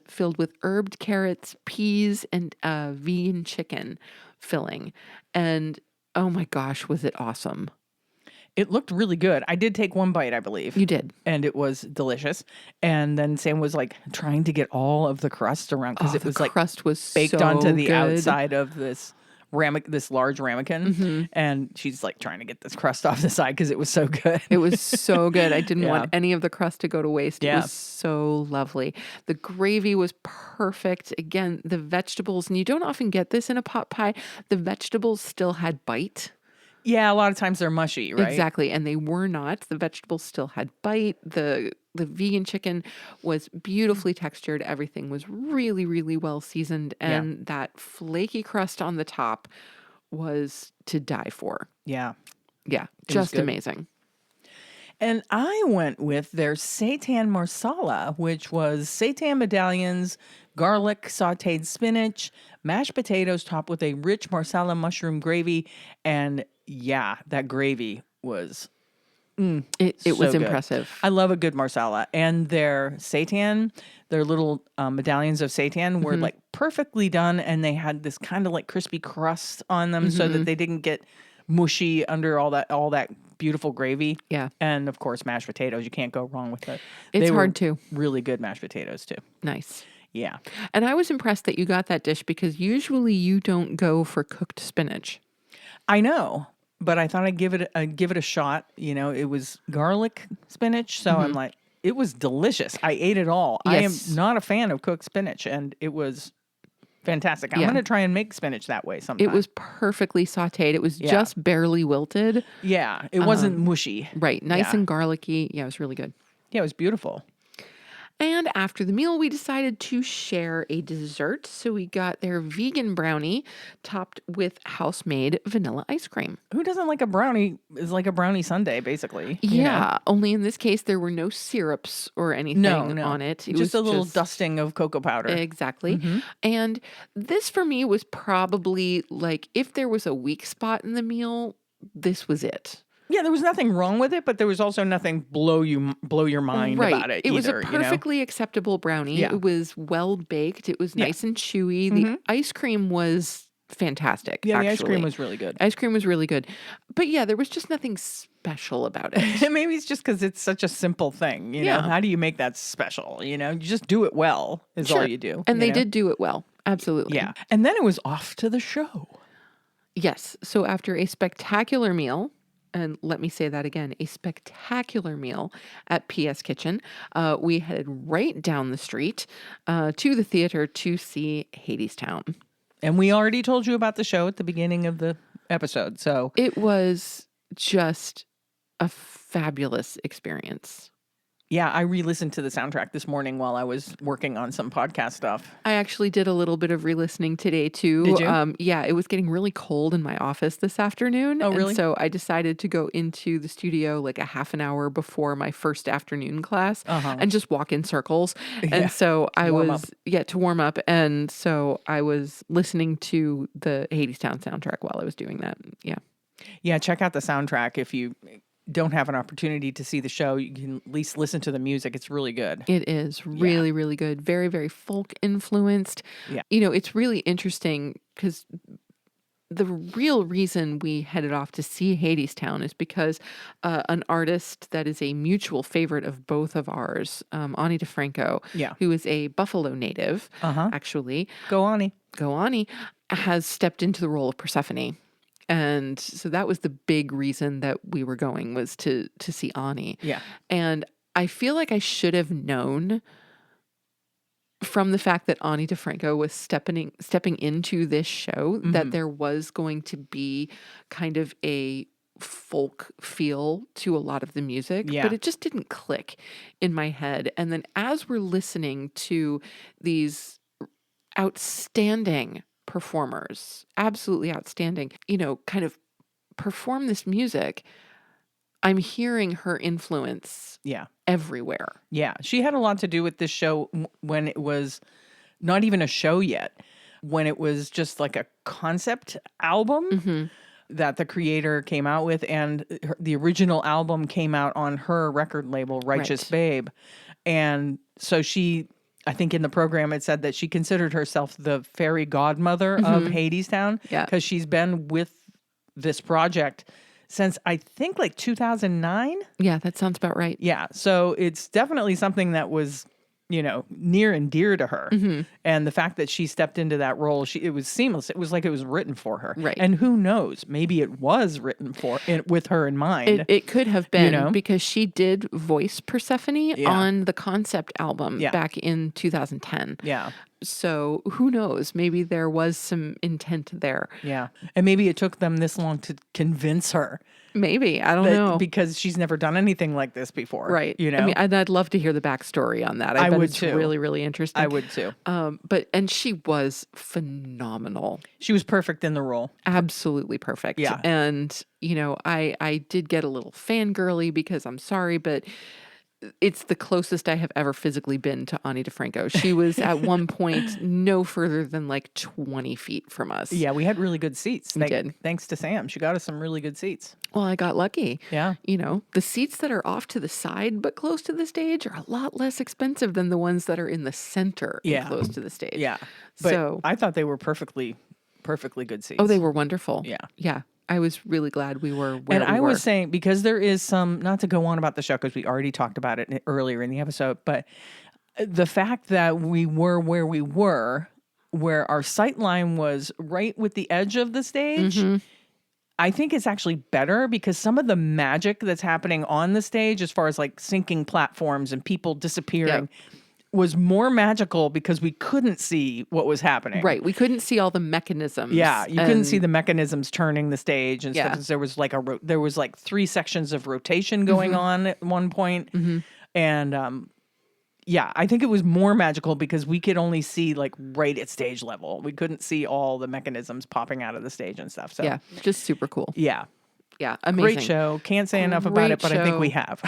filled with herbed carrots, peas, and vegan chicken filling. And oh my gosh, was it awesome. It looked really good. I did take one bite, I believe. You did. And it was delicious. And then Sam was like trying to get all of the crust around because it was like crust was baked so onto the good. outside of this large ramekin. And she's like trying to get this crust off the side because it was so good. It was so good. I didn't Yeah. want any of the crust to go to waste. It Yeah. was so lovely. The gravy was perfect. Again, the vegetables, and you don't often get this in a pot pie, the vegetables still had bite. Yeah, a lot of times they're mushy, right? Exactly. And they were not. The vegetables still had bite. The vegan chicken was beautifully textured. Everything was really, really well seasoned. And that flaky crust on the top was to die for. Yeah. Yeah. was Just good. amazing. And I went with their seitan marsala, which was seitan medallions, garlic, sautéed spinach, mashed potatoes topped with a rich marsala mushroom gravy. And yeah, that gravy was It so was good. impressive. I love a good marsala. And their seitan, their little medallions of seitan were like perfectly done. And they had this kind of like crispy crust on them so that they didn't get mushy under all that beautiful gravy. Yeah. And of course, mashed potatoes. You can't go wrong with it. It's They were hard to. really good mashed potatoes too. Nice. Yeah. And I was impressed that you got that dish because usually you don't go for cooked spinach. I know, but I thought I'd give it a shot. You know, it was garlic spinach, so I'm like, it was delicious. I ate it all. Yes. I am not a fan of cooked spinach, and it was fantastic. I'm Yeah. going to try and make spinach that way sometime. It was perfectly sauteed. It was Yeah. just barely wilted. Yeah, it wasn't mushy. Right. Nice Yeah. and garlicky. Yeah, it was really good. Yeah, it was beautiful. And after the meal, we decided to share a dessert. So we got their vegan brownie topped with house-made vanilla ice cream. Who doesn't like a brownie? It's like a brownie sundae, basically. you know? Yeah. Only in this case, there were no syrups or anything No. on it. It Just was a little dusting of cocoa powder. Exactly. And this for me was probably like if there was a weak spot in the meal, this was it. Yeah, there was nothing wrong with it, but there was also nothing blow your mind about it. It was either, a you know? perfectly acceptable brownie. Yeah. It was well baked. It was Yeah. nice and chewy. The ice cream was fantastic. Yeah, the ice actually. cream was really good. Ice cream was really good. But yeah, there was just nothing special about it. Maybe it's just because it's such a simple thing. You know, Yeah. how do you make that special? You know, you just do it well is all Sure. you do. And you they know? did do it well. Absolutely. Yeah. And then it was off to the show. Yes. So after a spectacular meal, and let me say that again, a spectacular meal at PS Kitchen, we headed right down the street to the theater to see Hadestown. And we already told you about the show at the beginning of the episode. So It was just a fabulous experience. yeah, I re-listened to the soundtrack this morning while I was working on some podcast stuff. I actually did a little bit of re-listening today too. Did you? Yeah, it was getting really cold in my office this afternoon. Oh, really? And so I decided to go into the studio like a half an hour before my first afternoon class and just walk in circles. Yeah, And so I warm was, to warm up. And so I was listening to the Hadestown soundtrack while I was doing that. Yeah. Yeah, check out the soundtrack if you don't have an opportunity to see the show. You can at least listen to the music. It's really good. It is really, really good. Very, very folk influenced. Yeah. You know, it's really interesting because the real reason we headed off to see Hadestown is because an artist that is a mutual favorite of both of ours, Ani DeFranco, who is a Buffalo native, actually, Go Ani, has stepped into the role of Persephone. And so that was the big reason that we were going was to see Ani. Yeah. And I feel like I should have known from the fact that Ani DeFranco was stepping into this show that there was going to be kind of a folk feel to a lot of the music, Yeah. but it just didn't click in my head. And then as we're listening to these outstanding performers, absolutely outstanding, kind of perform this music, I'm hearing her influence Yeah. everywhere. Yeah. She had a lot to do with this show when it was not even a show yet, when it was just like a concept album Mm-hmm. that the creator came out with. And the original album came out on her record label, Righteous Right. Babe. And so I think in the program it said that she considered herself the fairy godmother of Hadestown Yeah. because she's been with this project since I think like 2009. Yeah, that sounds about right. Yeah. So it's definitely something that was, near and dear to her. Mm-hmm. And the fact that she stepped into that role, it was seamless. It was like it was written for her. Right. And who knows, maybe it was written with her in mind. It could have been know? because she did voice Persephone Yeah. on the concept album Yeah. back in 2010. Yeah. So who knows? Maybe there was some intent there. Yeah. And maybe it took them this long to convince her Maybe. I don't know. because she's never done anything like this before. Right. You know? I mean, I'd love to hear the backstory on that. I bet would it's too. really, really interesting. I would too. And she was phenomenal. She was perfect in the role. Absolutely perfect. Yeah. And, I did get a little fangirly because I'm sorry, but it's the closest I have ever physically been to Ani DeFranco. She was at one point no further than like 20 feet from us. Yeah, we had really good seats. We did. Thanks to Sam. She got us some really good seats. Well, I got lucky. Yeah. The seats that are off to the side but close to the stage are a lot less expensive than the ones that are in the center and Yeah. close to the stage. Yeah. But So I thought they were perfectly good seats. Oh, they were wonderful. Yeah. Yeah. I was really glad we were where And we I were. was saying, because there is some, not to go on about the show, because we already talked about it earlier in the episode, but the fact that we were where we were, where our sight line was right with the edge of the stage, I think it's actually better because some of the magic that's happening on the stage, as far as like sinking platforms and people disappearing, was more magical because we couldn't see what was happening. Right. We couldn't see all the mechanisms. Yeah, you couldn't see the mechanisms turning the stage and Yeah. stuff. 'Cause there was like there was like 3 sections of rotation going on at one point. And yeah, I think it was more magical because we could only see like right at stage level. We couldn't see all the mechanisms popping out of the stage and stuff. So Yeah. Just super cool. yeah, Yeah. Amazing. great show. Can't say enough about Great it, but I think we show. have.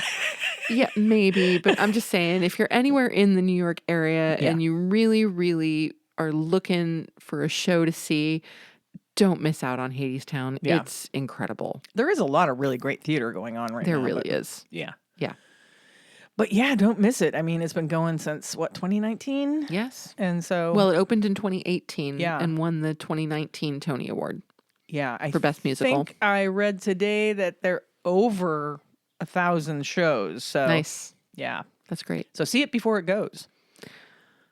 Yeah, maybe. But I'm just saying, if you're anywhere in the New York area Yeah. and you really, really are looking for a show to see, don't miss out on Hadestown. Yeah. It's incredible. There is a lot of really great theater going on right There now. really but- is. Yeah. Yeah. But yeah, don't miss it. I mean, it's been going since 2019? Yes. And so Well, it opened in 2018 Yeah. and won the 2019 Tony Award. yeah, I for Best Musical. think I read today that they're over 1,000 shows. So Nice. yeah. That's great. So see it before it goes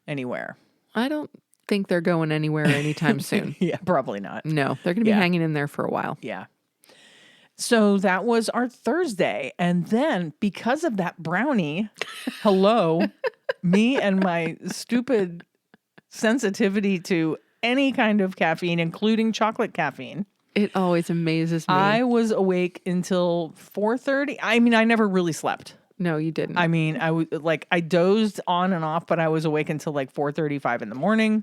anywhere. I don't think they're going anywhere anytime soon. Yeah, probably not. No, they're going to be Yeah. hanging in there for a while. Yeah. So that was our Thursday. And then because of that brownie, hello, me and my stupid sensitivity to any kind of caffeine, including chocolate caffeine, It always amazes me. I was awake until 4:30. I mean, I never really slept. No, you didn't. I mean, I dozed on and off, but I was awake until like 4:35 in the morning.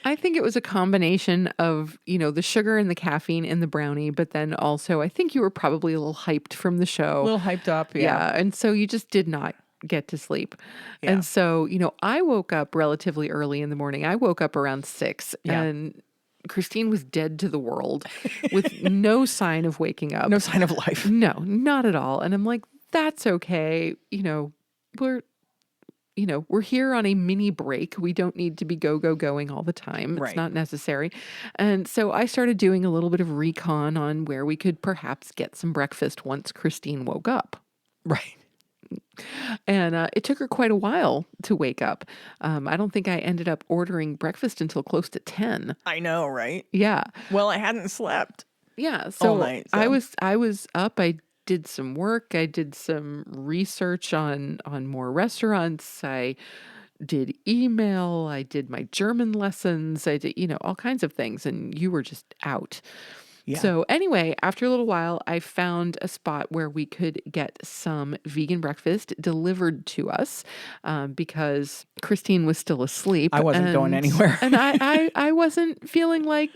I think it was a combination of, the sugar and the caffeine in the brownie, but then also I think you were probably a little hyped from the show. A little hyped up. Yeah. And so you just did not get to sleep. Yeah. And so, I woke up relatively early in the morning. I woke up around 6 Yeah. and Christine was dead to the world with no sign of waking up. No sign of life. No, not at all. And I'm like, that's okay. We're here on a mini break. We don't need to be going all the time. It's Right. not necessary. And so I started doing a little bit of recon on where we could perhaps get some breakfast once Christine woke up. Right. And it took her quite a while to wake up. I don't think I ended up ordering breakfast until close to 10. I know, right? Yeah. Well, I hadn't slept. Yeah. So All night, so. I was up. I did some work. I did some research on more restaurants. I did email. I did my German lessons. I did, all kinds of things. And you were just out. Yeah. So anyway, after a little while, I found a spot where we could get some vegan breakfast delivered to us because Christine was still asleep. I wasn't going anywhere. And I wasn't feeling like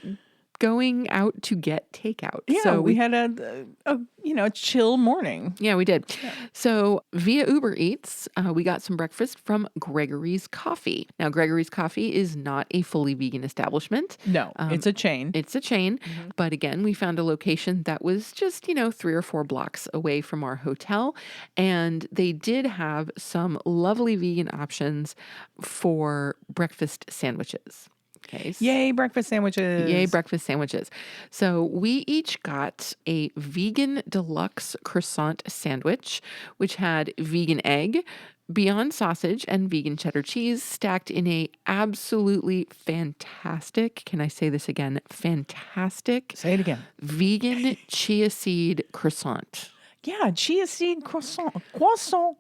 going out to get takeout. Yeah, So we had a chill morning. yeah, we did. So via Uber Eats, we got some breakfast from Gregory's Coffee. Now, Gregory's Coffee is not a fully vegan establishment. No, it's a chain. It's a chain. But again, we found a location that was just, 3 or 4 blocks away from our hotel. And they did have some lovely vegan options for breakfast sandwiches. Okay. Yay, breakfast sandwiches. Yay, breakfast sandwiches. So we each got a vegan deluxe croissant sandwich, which had vegan egg, Beyond sausage, and vegan cheddar cheese stacked in a absolutely fantastic, can I say this again? Fantastic. Say it again. Vegan chia seed croissant. Yeah, chia seed croissant. Croissant.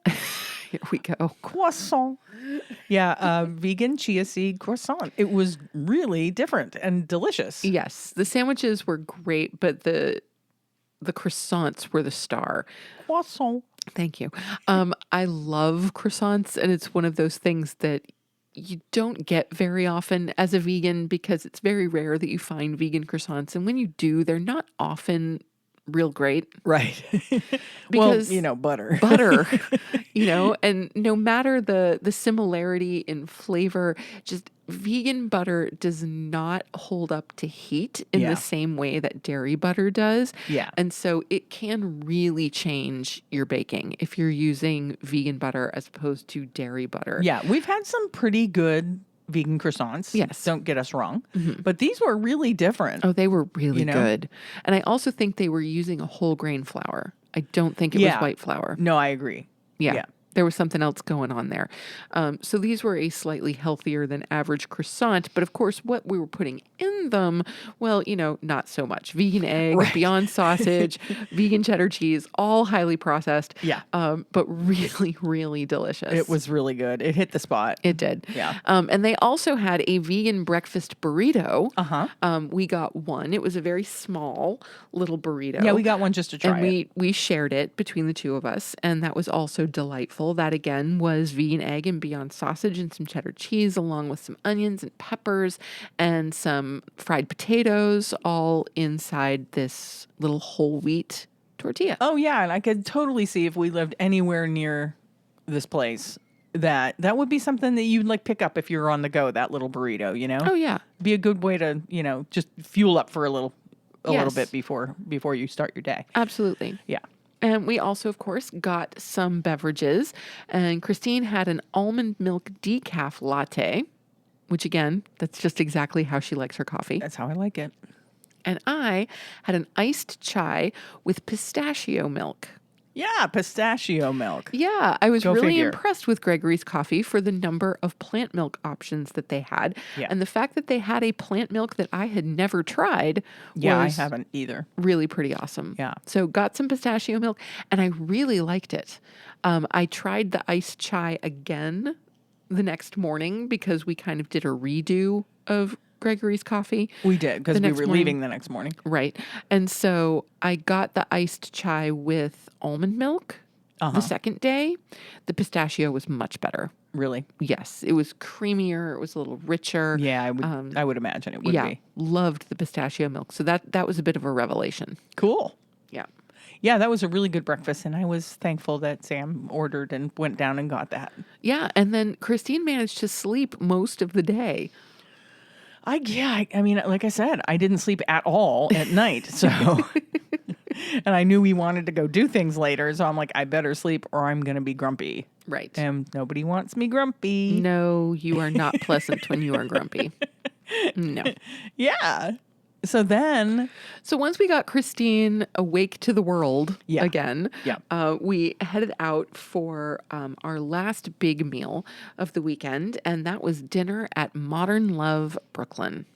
Here we go. Croissant. Yeah, vegan chia seed croissant. It was really different and delicious. Yes, the sandwiches were great, but the croissants were the star. Croissant. Thank you. I love croissants, and it's one of those things that you don't get very often as a vegan because it's very rare that you find vegan croissants. And when you do, they're not often real great. Right. Because butter. butter, and no matter the similarity in flavor, just vegan butter does not hold up to heat in Yeah. the same way that dairy butter does. Yeah. And so it can really change your baking if you're using vegan butter as opposed to dairy butter. Yeah, we've had some pretty good vegan croissants. Yes. Don't get us wrong. But these were really different. Oh, they were really good. And I also think they were using a whole grain flour. I don't think it was white flour. No, I agree. Yeah. There was something else going on there. So these were a slightly healthier than average croissant. But of course, what we were putting in them, well, not so much. Vegan egg, Beyond sausage, vegan cheddar cheese, all highly processed. Yeah. But really, really delicious. It was really good. It hit the spot. It did. Yeah. And they also had a vegan breakfast burrito. Uh-huh. We got one. It was a very small little burrito. Yeah, we got one just to try and it. we shared it between the two of us, and that was also delightful. That again was vegan egg and Beyond sausage and some cheddar cheese, along with some onions and peppers and some fried potatoes, all inside this little whole wheat tortilla. Oh, yeah. And I could totally see if we lived anywhere near this place that would be something that you'd pick up if you're on the go, that little burrito, Oh yeah. Be a good way to, just fuel up for a little Yes. bit before you start your day. Absolutely. Yeah. And we also, of course, got some beverages. And Christine had an almond milk decaf latte, which again, that's just exactly how she likes her coffee. That's how I like it. And I had an iced chai with pistachio milk. Yeah, pistachio milk. Yeah, I was Go really figure. impressed with Gregory's Coffee for the number of plant milk options that they had. Yeah. And the fact that they had a plant milk that I had never tried Yeah, I was haven't either. really pretty awesome. Yeah. So got some pistachio milk, and I really liked it. I tried the iced chai again the next morning because we kind of did a redo of Gregory's Coffee. We did because The we next were morning. leaving the next morning. Right. And so I got the iced chai with almond milk the second day. The pistachio was much better. Really? Yes. It was creamier. It was a little richer. Yeah, I would imagine it would be. Loved the pistachio milk. So that was a bit of a revelation. Cool. Yeah. Yeah, that was a really good breakfast, and I was thankful that Sam ordered and went down and got that. Yeah. And then Christine managed to sleep most of the day. I mean, like I said, I didn't sleep at all at night, so and I knew we wanted to go do things later, so I'm like, I better sleep or I'm gonna be grumpy. Right. And nobody wants me grumpy. No, you are not pleasant when you are grumpy. No. Yeah. So then, So once we got Christine awake to the world Yeah. again, Yeah. we headed out for our last big meal of the weekend, and that was dinner at Modern Love Brooklyn.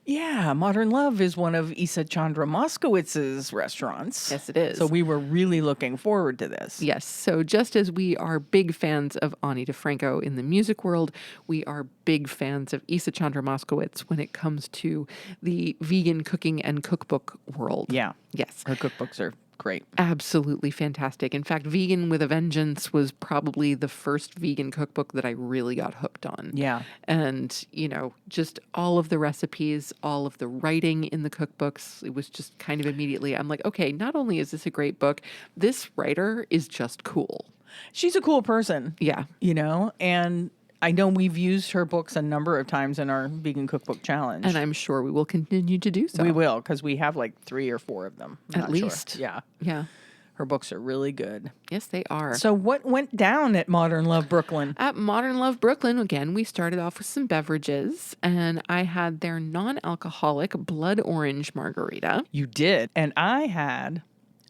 Yeah, Modern Love is one of Isa Chandra Moskowitz's restaurants. Yes, it is. So we were really looking forward to this. Yes. So just as we are big fans of Ani DeFranco in the music world, we are big fans of Isa Chandra Moskowitz when it comes to the vegan cooking and cookbook world. Yeah. Yes. Her cookbooks are great. Absolutely fantastic. In fact, Vegan with a Vengeance was probably the first vegan cookbook that I really got hooked on. Yeah. And, just all of the recipes, all of the writing in the cookbooks, it was just kind of immediately, I'm like, okay, not only is this a great book, this writer is just cool. She's a cool person. Yeah. And I know we've used her books a number of times in our vegan cookbook challenge. And I'm sure we will continue to do so. We will, because we have like 3 or 4 of them. I'm At not sure. least. Yeah. Yeah. Her books are really good. Yes, they are. So what went down at Modern Love Brooklyn? At Modern Love Brooklyn, again, we started off with some beverages, and I had their non-alcoholic blood orange margarita. You did. And I had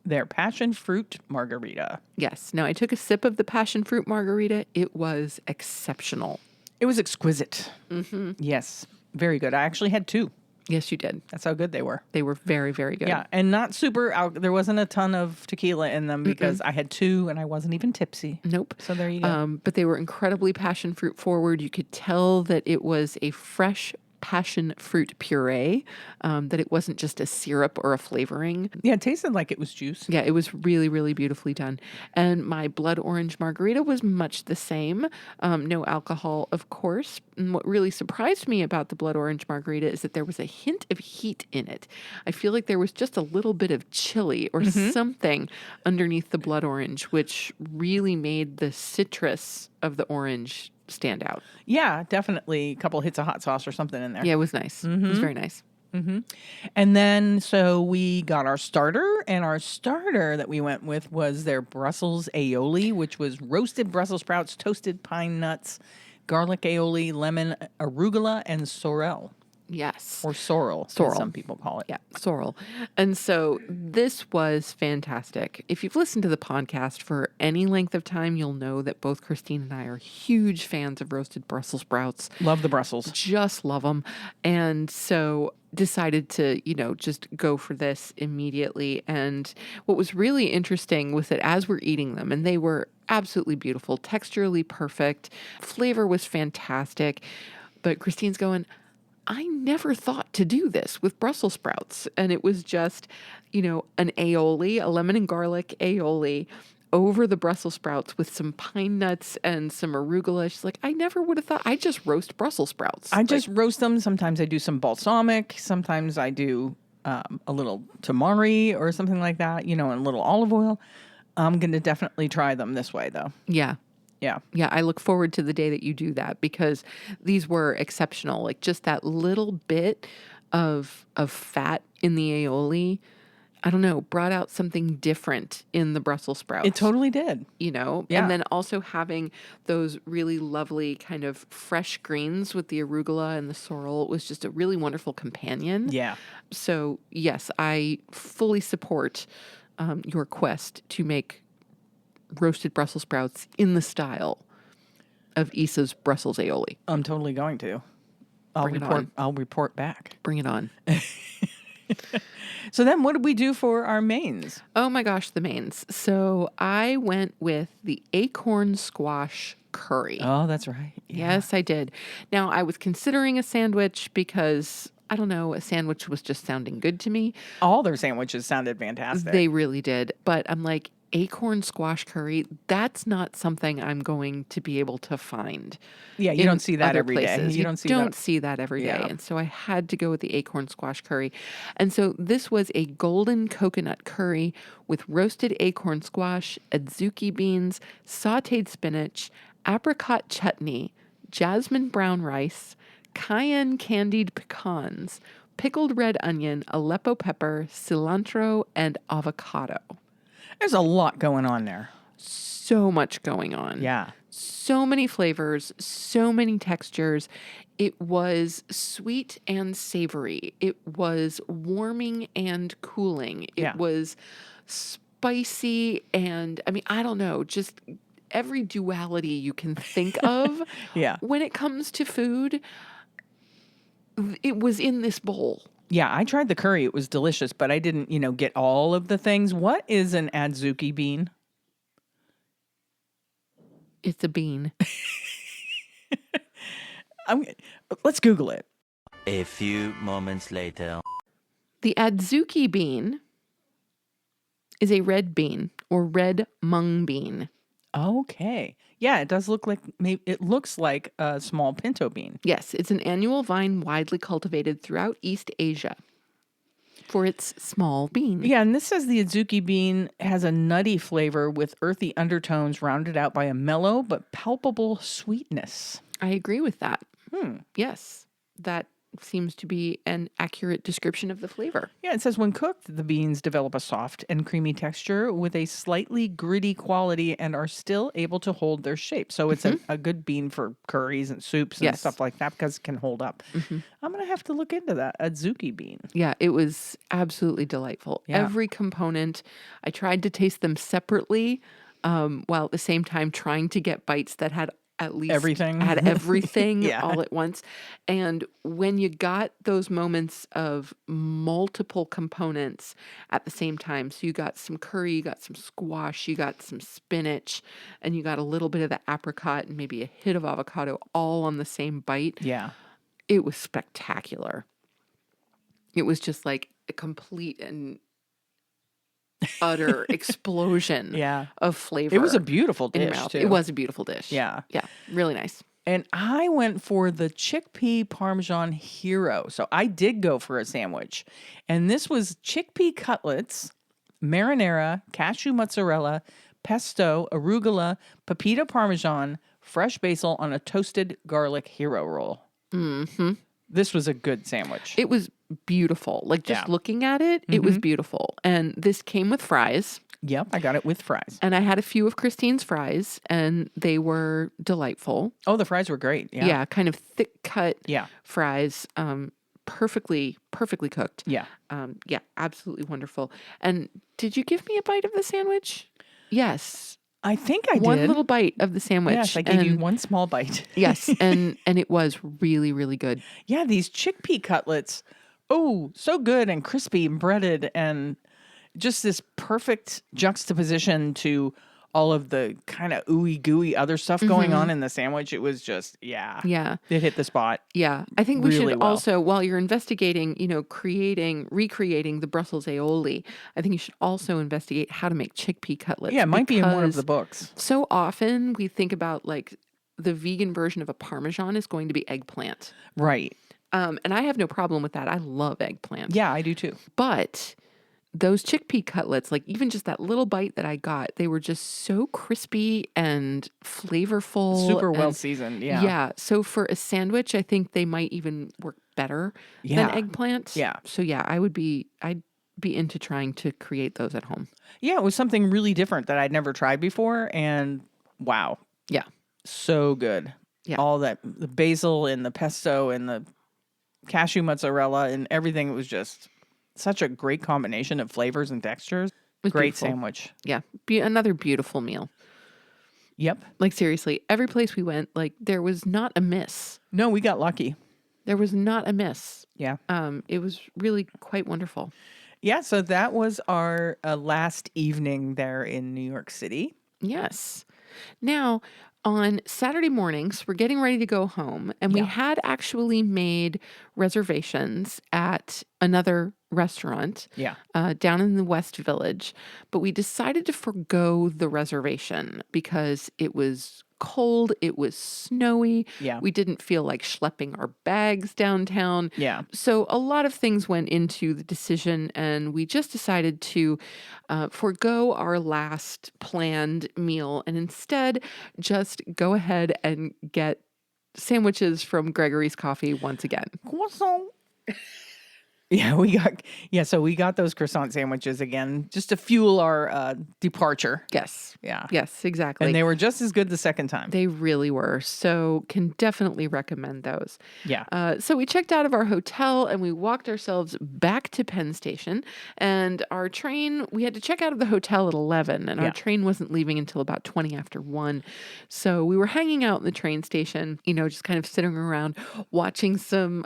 their passion fruit margarita. Yes. Now, I took a sip of the passion fruit margarita. It was exceptional. It was exquisite. Mm-hmm. Yes. Very good. I actually had 2. Yes, you did. That's how good they were. They were very, very good. Yeah. And not super, there wasn't a ton of tequila in them because I had 2 and I wasn't even tipsy. Nope. So there you go. But they were incredibly passion fruit forward. You could tell that it was a fresh passion fruit puree, that it wasn't just a syrup or a flavoring. Yeah, it tasted like it was juice. Yeah, it was really, really beautifully done. And my blood orange margarita was much the same. No alcohol, of course. And what really surprised me about the blood orange margarita is that there was a hint of heat in it. I feel like there was just a little bit of chili or something underneath the blood orange, which really made the citrus of the orange stand out. Yeah, definitely a couple hits of hot sauce or something in there. Yeah, it was nice. It was very nice. And then so we got our starter, and our starter that we went with was their Brussels aioli, which was roasted Brussels sprouts, toasted pine nuts, garlic aioli, lemon, arugula, and sorrel. Yes. Or sorrel, Sorrel. as some people call it. Yeah, sorrel. And so this was fantastic. If you've listened to the podcast for any length of time, you'll know that both Christine and I are huge fans of roasted Brussels sprouts. Love the Brussels. Just love them. And so decided to, just go for this immediately. And what was really interesting was that as we're eating them, and they were absolutely beautiful, texturally perfect, flavor was fantastic. But Christine's going, I never thought to do this with Brussels sprouts. And it was just, an aioli, a lemon and garlic aioli over the Brussels sprouts with some pine nuts and some arugula. She's like, I never would have thought. I just roast Brussels sprouts. I just roast them. Sometimes I do some balsamic. Sometimes I do a little tamari or something like that, and a little olive oil. I'm going to definitely try them this way, though. Yeah. Yeah. Yeah, I look forward to the day that you do that because these were exceptional. Like just that little bit of fat in the aioli, I don't know, brought out something different in the Brussels sprouts. It totally did. Yeah. And then also having those really lovely kind of fresh greens with the arugula and the sorrel was just a really wonderful companion. Yeah. So yes, I fully support your quest to make roasted Brussels sprouts in the style of Isa's Brussels aioli. I'm totally going to. I'll report back. Bring it on. So then what did we do for our mains? Oh my gosh, the mains. So I went with the acorn squash curry. Oh, that's right. Yeah. Yes, I did. Now, I was considering a sandwich because, I don't know, a sandwich was just sounding good to me. All their sandwiches sounded fantastic. They really did. But I'm like, acorn squash curry, that's not something I'm going to be able to find. Yeah, you don't see that every day. You don't that. see that every day. Yeah. And so I had to go with the acorn squash curry. And so this was a golden coconut curry with roasted acorn squash, adzuki beans, sautéed spinach, apricot chutney, jasmine brown rice, cayenne candied pecans, pickled red onion, Aleppo pepper, cilantro, and avocado. There's a lot going on there. So much going on. Yeah. So many flavors, so many textures. It was sweet and savory. It was warming and cooling. It was spicy and, I don't know, just every duality you can think of Yeah. when it comes to food. It was in this bowl. Yeah, I tried the curry. It was delicious, but I didn't, get all of the things. What is an adzuki bean? It's a bean. Let's Google it. A few moments later. The adzuki bean is a red bean or red mung bean. Okay. Yeah, it does look like it looks like a small pinto bean. Yes, it's an annual vine widely cultivated throughout East Asia for its small bean. Yeah, and this says the adzuki bean has a nutty flavor with earthy undertones rounded out by a mellow but palpable sweetness. I agree with that. Yes, that seems to be an accurate description of the flavor. Yeah, it says when cooked, the beans develop a soft and creamy texture with a slightly gritty quality and are still able to hold their shape. So it's a good bean for curries and soups and Yes. stuff like that because it can hold up. I'm going to have to look into that adzuki bean. Yeah, it was absolutely delightful. Yeah. Every component, I tried to taste them separately, while at the same time trying to get bites that had at least Everything. had everything Yeah. all at once. And when you got those moments of multiple components at the same time, so you got some curry, you got some squash, you got some spinach, and you got a little bit of the apricot and maybe a hit of avocado all on the same bite, Yeah. it was spectacular. It was just like a complete and utter explosion Yeah. of flavor. It was a beautiful in your dish, mouth. too. It was a beautiful dish. Yeah. Yeah. Really nice. And I went for the chickpea Parmesan Hero. So I did go for a sandwich. And this was chickpea cutlets, marinara, cashew mozzarella, pesto, arugula, pepita Parmesan, fresh basil on a toasted garlic hero roll. Mm-hmm. This was a good sandwich. It was beautiful. Like just Yeah. looking at it, it was beautiful. And this came with fries. Yep, I got it with fries. And I had a few of Christine's fries, and they were delightful. Oh, the fries were great. Yeah. Yeah, kind of thick cut Yeah. fries, perfectly cooked. Yeah. Yeah, absolutely wonderful. And did you give me a bite of the sandwich? Yes. I think I One did. little bite of the sandwich. Yes, I gave you one small bite. Yes, and it was really, really good. Yeah, these chickpea cutlets. Oh, so good and crispy and breaded and just this perfect juxtaposition to all of the kind of ooey gooey other stuff going on in the sandwich. It was just, yeah. Yeah. It hit the spot. Yeah. I think we Really should well. also, while you're investigating, recreating the Brussels aioli, I think you should also investigate how to make chickpea cutlets. Yeah, it might be in one of the because books. So often we think about like the vegan version of a Parmesan is going to be eggplant. Right. And I have no problem with that. I love eggplant. Yeah, I do too. But those chickpea cutlets, like even just that little bite that I got, they were just so crispy and flavorful. Super well and seasoned. Yeah. yeah. So for a sandwich, I think they might even work better Yeah. than eggplant. Yeah. So yeah, I'd be into trying to create those at home. Yeah, it was something really different that I'd never tried before. And wow. Yeah. So good. Yeah. All that, the basil and the pesto and the cashew mozzarella and everything. It was just such a great combination of flavors and textures. was Great beautiful. sandwich. Yeah. Another beautiful meal. Yep. Like seriously, every place we went, like there was not a miss. No, we got lucky. There was not a miss. Yeah. It was really quite wonderful. Yeah. So that was our last evening there in New York City. Yes. Now, on Saturday mornings, we're getting ready to go home, and we Yeah. had actually made reservations at another restaurant Yeah. down in the West Village, but we decided to forgo the reservation because it was cold, it was snowy. Yeah. We didn't feel like schlepping our bags downtown. Yeah. So a lot of things went into the decision, and we just decided to forego our last planned meal and instead just go ahead and get sandwiches from Gregory's Coffee once again. Croissant. So we got those croissant sandwiches again just to fuel our departure. Yes. Yeah. Yes, exactly. And they were just as good the second time. They really were. So can definitely recommend those. Yeah. So we checked out of our hotel and we walked ourselves back to Penn Station. And our train, we had to check out of the hotel at 11 and our train wasn't leaving until about 20 after 1. So we were hanging out in the train station, just kind of sitting around watching some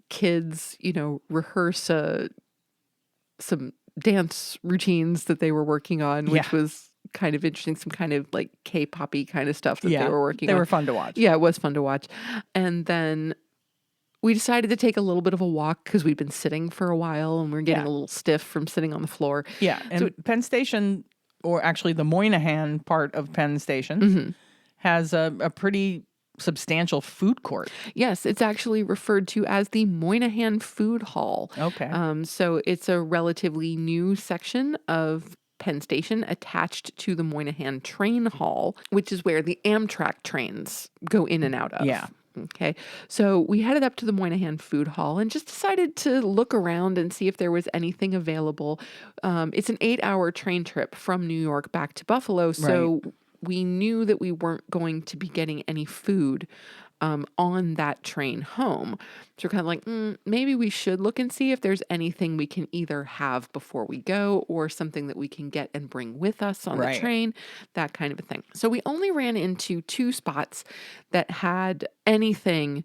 kids, rehearse some dance routines that they were working on, which was kind of interesting, some kind of like K-poppy kind of stuff that they were working on. They were fun to watch. Yeah, it was fun to watch. And then we decided to take a little bit of a walk because we'd been sitting for a while and we are getting a little stiff from sitting on the floor. Yeah, and Penn Station, or actually the Moynihan part of Penn Station, has a pretty substantial food court. Yes, it's actually referred to as the Moynihan Food Hall. Okay. So it's a relatively new section of Penn Station attached to the Moynihan Train Hall, which is where the Amtrak trains go in and out of. Yeah. Okay. So we headed up to the Moynihan Food Hall and just decided to look around and see if there was anything available. It's an 8-hour train trip from New York back to Buffalo. So we knew that we weren't going to be getting any food on that train home. So we're kind of like, maybe we should look and see if there's anything we can either have before we go or something that we can get and bring with us on the train, that kind of a thing. So we only ran into 2 spots that had anything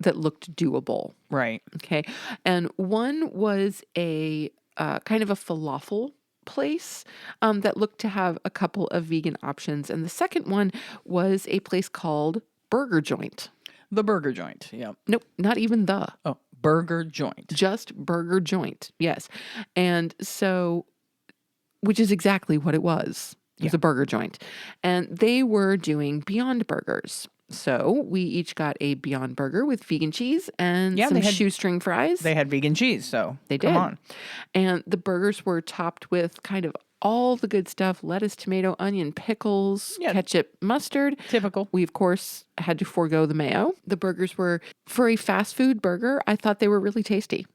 that looked doable. Right. Okay. And one was a kind of a falafel place that looked to have a couple of vegan options. And the second one was a place called Burger Joint. The Burger Joint. Yep. Nope, not even the. Oh, Burger Joint. Just Burger Joint. Yes. And so, which is exactly what it was. It was a burger joint. And they were doing Beyond Burgers. So we each got a Beyond Burger with vegan cheese and some shoestring fries. They had vegan cheese, so they did. Come on. And the burgers were topped with kind of all the good stuff: lettuce, tomato, onion, pickles, ketchup, mustard. Typical. We, of course, had to forego the mayo. The burgers were, for a fast food burger, I thought they were really tasty.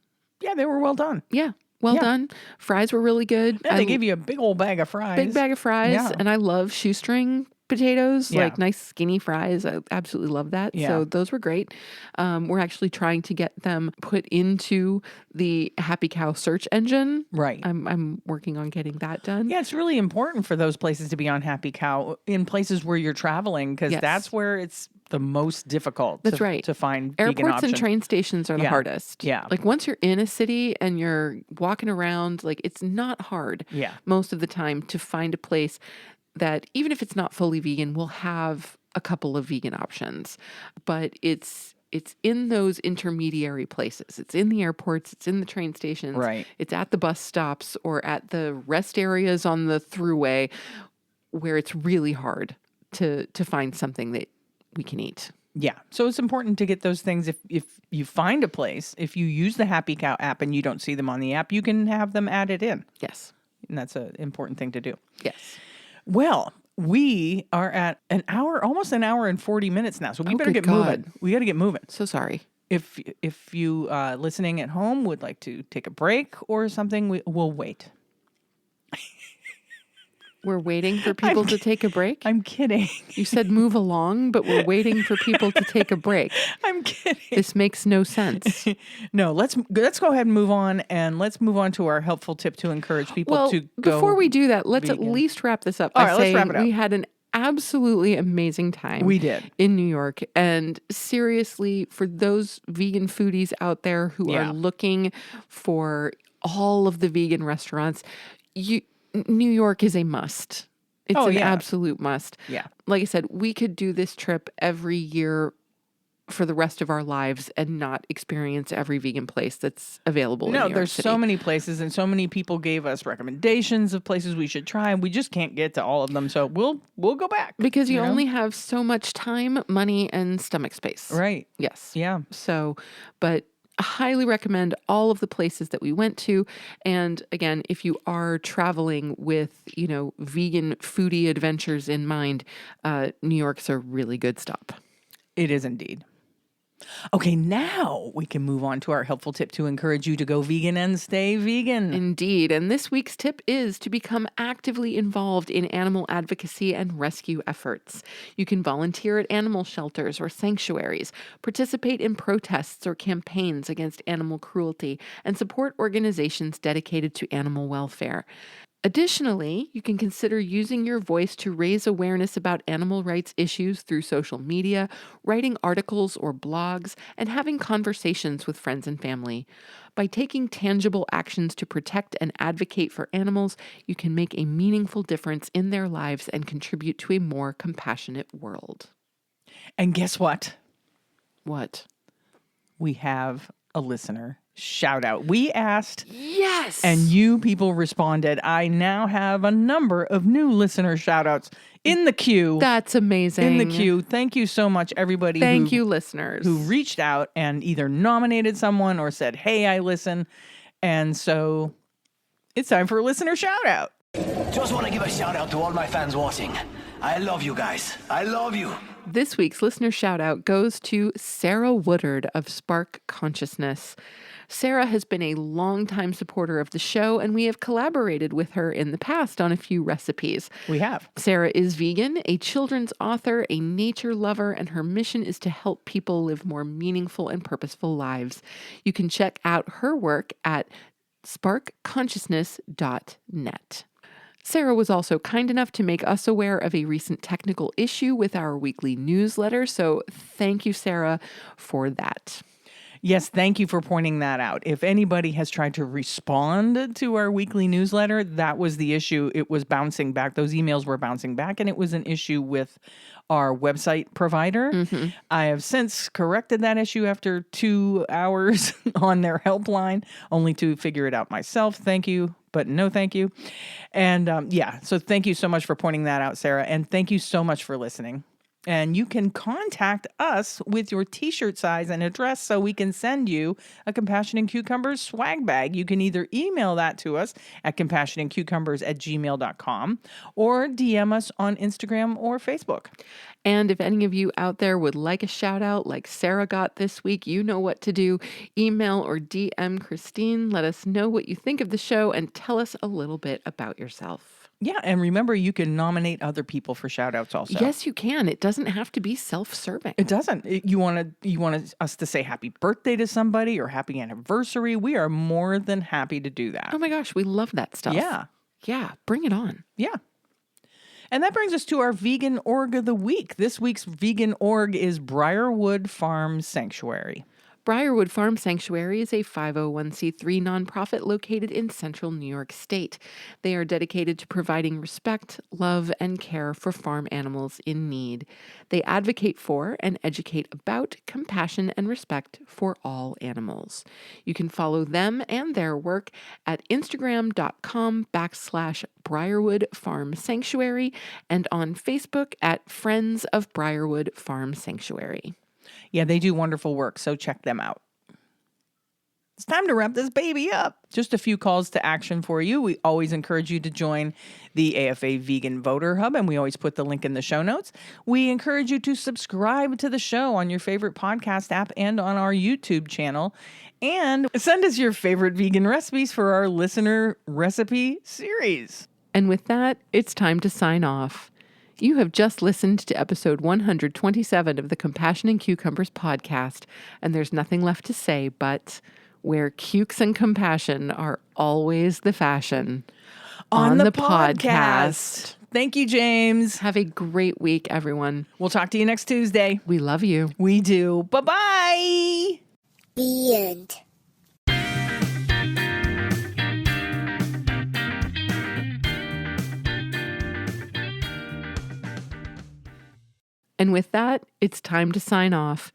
Yeah, they were well done. Yeah. Well done. Fries were really good. Yeah, they gave you a big old bag of fries. Big bag of fries. Yeah. And I love shoestring potatoes, like nice skinny fries. I absolutely love that. Yeah. So those were great. We're actually trying to get them put into the Happy Cow search engine. Right. I'm working on getting that done. Yeah, it's really important for those places to be on Happy Cow in places where you're traveling, because that's where it's the most difficult to find vegan Airports options. and train stations are the hardest. Yeah. Like once you're in a city and you're walking around, like it's not hard most of the time to find a place that, even if it's not fully vegan, will have a couple of vegan options. But it's in those intermediary places. It's in the airports, it's in the train stations, it's at the bus stops or at the rest areas on the thruway where it's really hard to find something that we can eat. Yeah. So it's important to get those things. If you find a place, if you use the Happy Cow app and you don't see them on the app, you can have them added in. Yes. And that's an important thing to do. Yes. Well, we are at almost an hour and 40 minutes now. So we better get moving. We got to get moving. So sorry. If you listening at home would like to take a break or something, we'll wait. We're waiting for people to take a break? I'm kidding. You said move along, but we're waiting for people to take a break. I'm kidding. This makes no sense. No, let's go ahead and move on, and let's move on to our helpful tip to encourage people to go. Before we do that, let's vegan. at least wrap this up. All right, let's wrap it up. We had an absolutely amazing time. We did. In New York. And seriously, for those vegan foodies out there who are looking for all of the vegan restaurants, New York is a must. It's an absolute must. Yeah. Like I said, we could do this trip every year for the rest of our lives and not experience every vegan place that's available in New York there's City. so many places, and so many people gave us recommendations of places we should try, and we just can't get to all of them. So we'll go back. Because you only have so much time, money, and stomach space. Right. Yes. Yeah. So, but I highly recommend all of the places that we went to. And again, if you are traveling with, vegan foodie adventures in mind, New York's a really good stop. It is indeed. Okay, now we can move on to our helpful tip to encourage you to go vegan and stay vegan. Indeed. And this week's tip is to become actively involved in animal advocacy and rescue efforts. You can volunteer at animal shelters or sanctuaries, participate in protests or campaigns against animal cruelty, and support organizations dedicated to animal welfare. Additionally, you can consider using your voice to raise awareness about animal rights issues through social media, writing articles or blogs, and having conversations with friends and family. By taking tangible actions to protect and advocate for animals, you can make a meaningful difference in their lives and contribute to a more compassionate world. And guess what? What? We have a listener shout out. We asked, Yes! and you people responded. I now have a number of new listener shout outs in the queue. That's amazing. In the queue. Thank you so much, everybody. Thank you, listeners. Who reached out and either nominated someone or said, hey, I listen. And so it's time for a listener shout out. Just want to give a shout out to all my fans watching. I love you guys. I love you. This week's listener shout out goes to Sarah Woodard of Spark Consciousness. Sarah has been a longtime supporter of the show, and we have collaborated with her in the past on a few recipes. We have. Sarah is vegan, a children's author, a nature lover, and her mission is to help people live more meaningful and purposeful lives. You can check out her work at sparkconsciousness.net. Sarah was also kind enough to make us aware of a recent technical issue with our weekly newsletter, so thank you, Sarah, for that. Yes, thank you for pointing that out. If anybody has tried to respond to our weekly newsletter, that was the issue. It was bouncing back. Those emails were bouncing back, and it was an issue with our website provider. Mm-hmm. I have since corrected that issue after 2 hours on their helpline, only to figure it out myself. Thank you, but no thank you. And so thank you so much for pointing that out, Sarah, and thank you so much for listening. And you can contact us with your t-shirt size and address so we can send you a Compassion and Cucumbers swag bag. You can either email that to us at compassionandcucumbers@gmail.com or DM us on Instagram or Facebook. And if any of you out there would like a shout out like Sarah got this week, you know what to do. Email or DM Christine. Let us know what you think of the show and tell us a little bit about yourself. Yeah, and remember, you can nominate other people for shout-outs also. Yes, you can. It doesn't have to be self-serving. It doesn't. You want us to say happy birthday to somebody or happy anniversary. We are more than happy to do that. Oh my gosh, we love that stuff. Yeah. Yeah, bring it on. Yeah. And that brings us to our vegan org of the week. This week's vegan org is Briarwood Farm Sanctuary. Briarwood Farm Sanctuary is a 501c3 nonprofit located in central New York State. They are dedicated to providing respect, love, and care for farm animals in need. They advocate for and educate about compassion and respect for all animals. You can follow them and their work at Instagram.com/Briarwood Farm Sanctuary and on Facebook at Friends of Briarwood Farm Sanctuary. Yeah, they do wonderful work, so check them out. It's time to wrap this baby up. Just a few calls to action for you. We always encourage you to join the AFA Vegan Voter Hub, and we always put the link in the show notes. We encourage you to subscribe to the show on your favorite podcast app and on our YouTube channel. And send us your favorite vegan recipes for our listener recipe series. And with that, it's time to sign off. You have just listened to episode 127 of the Compassion and Cucumbers podcast, and there's nothing left to say but where cukes and compassion are always the fashion. On the podcast. Thank you, James. Have a great week, everyone. We'll talk to you next Tuesday. We love you. We do. Bye-bye. The end. And with that, it's time to sign off.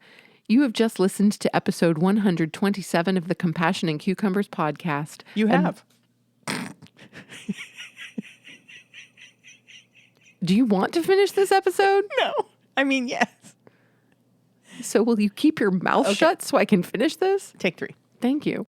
You have just listened to episode 127 of the Compassion and Cucumbers podcast. You have. Do you want to finish this episode? No. I mean, yes. So will you keep your mouth shut so I can finish this? Take 3. Thank you.